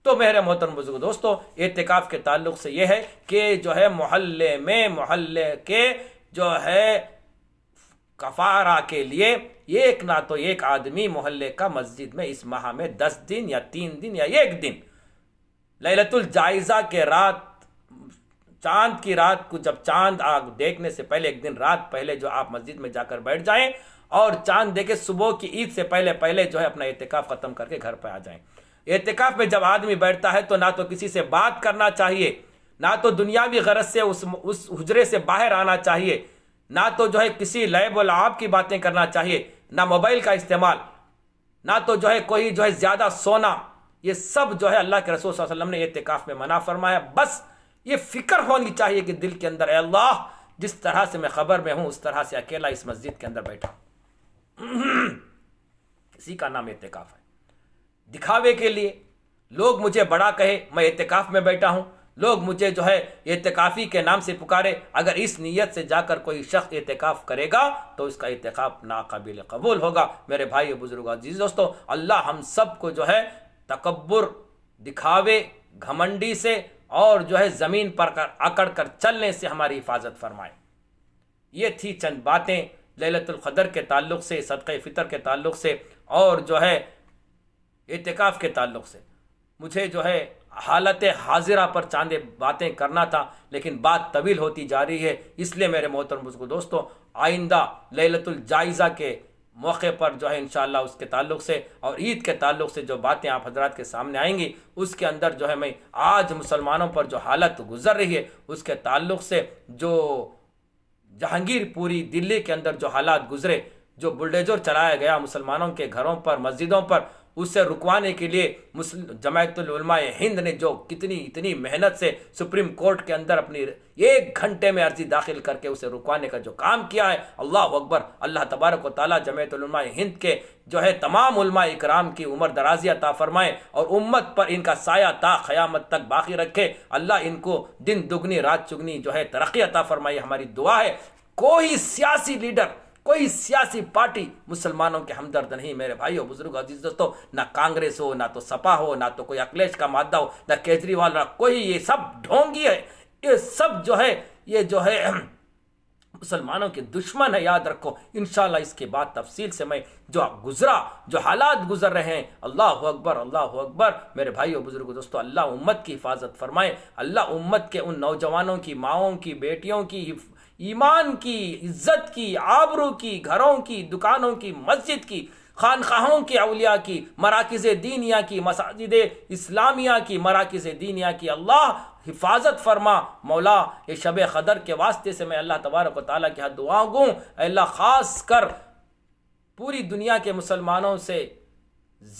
تو میرے محترم بزرگ دوستو، اعتکاف کے تعلق سے یہ ہے کہ جو ہے محلے کے جو ہے کفارہ کے لیے ایک نہ تو ایک آدمی محلے کا مسجد میں اس ماہ میں 10 دن یا 3 دن یا 1 دن لیلۃ الجائزہ کے رات، چاند کی رات کو، جب چاند آگ دیکھنے سے پہلے 1 دن رات پہلے جو آپ مسجد میں جا کر بیٹھ جائیں، اور چاند دیکھے صبح کی عید سے پہلے جو ہے اپنا اعتکاف ختم کر کے گھر پہ آ جائیں۔ اعتکاف میں جب آدمی بیٹھتا ہے تو نہ تو کسی سے بات کرنا چاہیے، نہ تو دنیاوی غرض سے اس حجرے سے باہر آنا چاہیے، نہ تو جو ہے کسی لعب و لعاب کی باتیں کرنا چاہیے، نہ موبائل کا استعمال، نہ تو جو ہے کوئی جو ہے زیادہ سونا، یہ سب جو ہے اللہ کے رسول صلی اللہ علیہ وسلم نے اعتکاف میں منع فرمایا۔ بس یہ فکر ہونی چاہیے کہ دل کے اندر، اے اللہ جس طرح سے میں خبر میں ہوں اس طرح سے اکیلا اس مسجد کے اندر بیٹھا ہوں۔ اسی کا نام اعتکاف ہے۔ دکھاوے کے لیے لوگ مجھے بڑا کہے میں اعتکاف میں بیٹھا ہوں، لوگ مجھے جو ہے اعتکافی کے نام سے پکارے، اگر اس نیت سے جا کر کوئی شخص اعتکاف کرے گا تو اس کا اعتکاف ناقابل قبول ہوگا۔ میرے بھائی بزرگ عزیز دوستو، اللہ ہم سب کو جو ہے تکبر، دکھاوے، گھمنڈی سے اور جو ہے زمین پر اکڑ کر چلنے سے ہماری حفاظت فرمائے۔ یہ تھی چند باتیں لیلۃ القدر کے تعلق سے، صدقہ فطر کے تعلق سے، اور جو ہے اعتکاف کے تعلق سے۔ مجھے جو ہے حالت حاضرہ پر چاندے باتیں کرنا تھا، لیکن بات طویل ہوتی جا رہی ہے، اس لیے میرے محترم بزرگوں دوستوں آئندہ لیلۃ الجائزہ کے موقع پر جو ہے انشاءاللہ اس کے تعلق سے اور عید کے تعلق سے جو باتیں آپ حضرات کے سامنے آئیں گی، اس کے اندر جو ہے میں آج مسلمانوں پر جو حالت گزر رہی ہے اس کے تعلق سے، جو جہانگیر پوری دلی کے اندر جو حالات گزرے، جو بلڈیزر چلایا گیا مسلمانوں کے گھروں پر، مسجدوں پر، اسے رکوانے کے لیے جمعیت العلماء ہند نے جو اتنی محنت سے سپریم کورٹ کے اندر اپنی 1 گھنٹے میں عرضی داخل کر کے اسے رکوانے کا جو کام کیا ہے، اللہ اکبر، اللہ تبارک و تعالیٰ جمعیت العلماء ہند کے جو ہے تمام علماء اکرام کی عمر درازی عطا فرمائے اور امت پر ان کا سایہ تا قیامت تک باقی رکھے، اللہ ان کو دن دگنی رات چگنی جو ہے ترقی عطا فرمائے، ہماری دعا ہے۔ کوئی سیاسی لیڈر، کوئی سیاسی پارٹی مسلمانوں کے ہمدرد نہیں میرے بھائیو بزرگ عزیز دوستو، نہ کانگریس ہو، نہ تو سپا ہو، نہ تو کوئی اکھلیش کا مادہ ہو، نہ کیجریوال، نہ کوئی، یہ سب ڈھونگی ہے، یہ سب جو ہے یہ جو ہے مسلمانوں کے دشمن ہے، یاد رکھو۔ انشاءاللہ اس کے بعد تفصیل سے میں جو حالات گزر رہے ہیں، اللہ اکبر، اللہ اکبر میرے بھائیو بزرگو دوستو، اللہ امت کی حفاظت فرمائے، اللہ امت کے ان نوجوانوں کی، ماؤں کی، بیٹیوں کی، ایمان کی، عزت کی، آبرو کی، گھروں کی، دکانوں کی، مسجد کی، خانقاہوں کی، اولیاء کی، مراکز دینیہ کی، مساجد اسلامیہ کی، مراکز دینیہ کی اللہ حفاظت فرما مولا۔ یہ شب قدر کے واسطے سے میں اللہ تبارک و تعالیٰ کی دعا گوں، اے اللہ خاص کر پوری دنیا کے مسلمانوں سے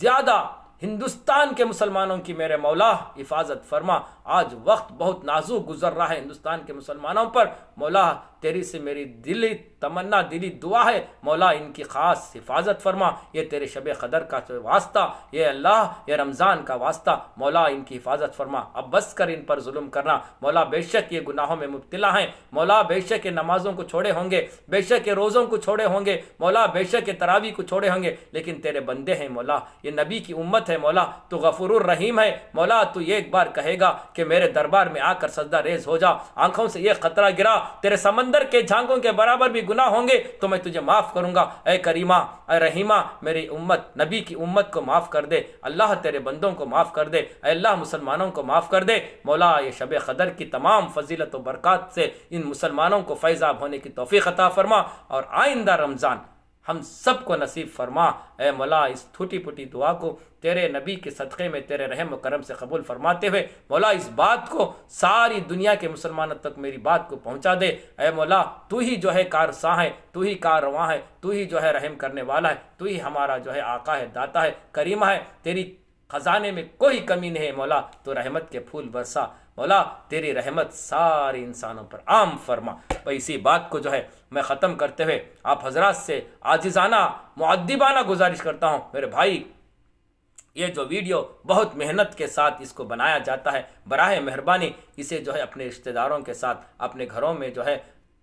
زیادہ ہندوستان کے مسلمانوں کی میرے مولا حفاظت فرما۔ آج وقت بہت نازک گزر رہا ہے ہندوستان کے مسلمانوں پر، مولا تیری سے میری دلی تمنا، دلی دعا ہے، مولا ان کی خاص حفاظت فرما، یہ تیرے شب قدر کا واسطہ، یہ اللہ، یہ رمضان کا واسطہ، مولا ان کی حفاظت فرما۔ اب بس کر ان پر ظلم کرنا، مولا بے شک یہ گناہوں میں مبتلا ہیں، مولا بے شک یہ نمازوں کو چھوڑے ہوں گے، بے شک یہ روزوں کو چھوڑے ہوں گے، مولا بے شک یہ تراویح کو چھوڑے ہوں گے، لیکن تیرے بندے ہیں مولا، یہ نبی کی امت ہے مولا، تو غفور الرحیم ہے مولا، تو یہ ایک بار کہے گا کہ میرے دربار میں آ کر سجدہ ریز ہو جا، آنکھوں سے یہ قطرہ گرا، تیرے سمندر کے جھانگوں کے برابر بھی گناہ ہوں گے تو میں تجھے معاف کروں گا، اے کریمہ، اے رحیمہ، میری امت، نبی کی امت کو معاف کر دے، اللہ تیرے بندوں کو معاف کر دے، اے اللہ مسلمانوں کو معاف کر دے، مولا یہ شب قدر کی تمام فضیلت و برکات سے ان مسلمانوں کو فیضاب ہونے کی توفیق عطا فرما، اور آئندہ رمضان ہم سب کو نصیب فرما، اے مولا اس ٹھوٹی پھوٹی دعا کو تیرے نبی کے صدقے میں تیرے رحم و کرم سے قبول فرماتے ہوئے، مولا اس بات کو ساری دنیا کے مسلمانوں تک میری بات کو پہنچا دے، اے مولا تو ہی جو ہے کارساں ہے، تو ہی کاررواں ہے، تو ہی جو ہے رحم کرنے والا ہے، تو ہی ہمارا جو ہے آقا ہے، داتا ہے، کریمہ ہے، تیری خزانے میں کوئی کمی نہیں ہے مولا، تو رحمت کے پھول برسا مولا، تیری رحمت سارے انسانوں پر عام فرما۔ اسی بات کو جو ہے میں ختم کرتے ہوئے آپ حضرات سے عاجزانہ مؤدبانہ گزارش کرتا ہوں، میرے بھائی یہ جو ویڈیو بہت محنت کے ساتھ اس کو بنایا جاتا ہے، براہ مہربانی اسے جو ہے اپنے رشتہ داروں کے ساتھ اپنے گھروں میں جو ہے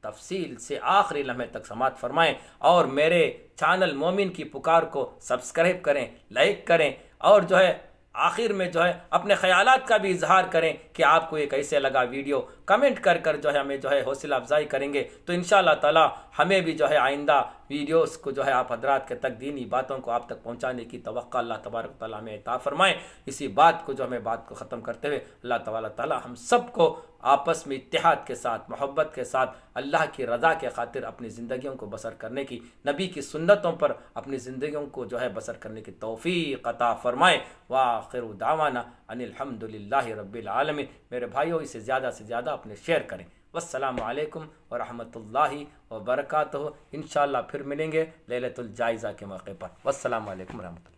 تفصیل سے آخری لمحے تک سماعت فرمائیں، اور میرے چینل مومن کی پکار کو سبسکرائب کریں، لائک کریں، اور جو ہے آخر میں جو ہے اپنے خیالات کا بھی اظہار کریں کہ آپ کو یہ کیسے لگا ویڈیو، کمنٹ کر جو ہے ہمیں جو ہے حوصلہ افزائی کریں گے، تو انشاءاللہ تعالی ہمیں بھی جو ہے آئندہ ویڈیوز کو جو ہے آپ حضرات کے تک دینی باتوں کو آپ تک پہنچانے کی توقع اللہ تبارک تعالیٰ ہمیں عطا فرمائے۔ اسی بات کو جو ہمیں بات کو ختم کرتے ہوئے اللہ تعالیٰ ہم سب کو آپس میں اتحاد کے ساتھ، محبت کے ساتھ، اللہ کی رضا کے خاطر اپنی زندگیوں کو بسر کرنے کی، نبی کی سنتوں پر اپنی زندگیوں کو جو ہے بسر کرنے کی توفیق عطا فرمائے۔ وآخر دعوانا ان الحمد للہ رب العالمین۔ میرے بھائیوں اسے زیادہ سے زیادہ اپنے شیئر کریں۔ والسلام علیکم ورحمۃ اللہ وبرکاتہ۔ انشاءاللہ پھر ملیں گے لیلۃ الجائزہ کے موقع پر۔ والسلام علیکم ورحمۃ اللہ۔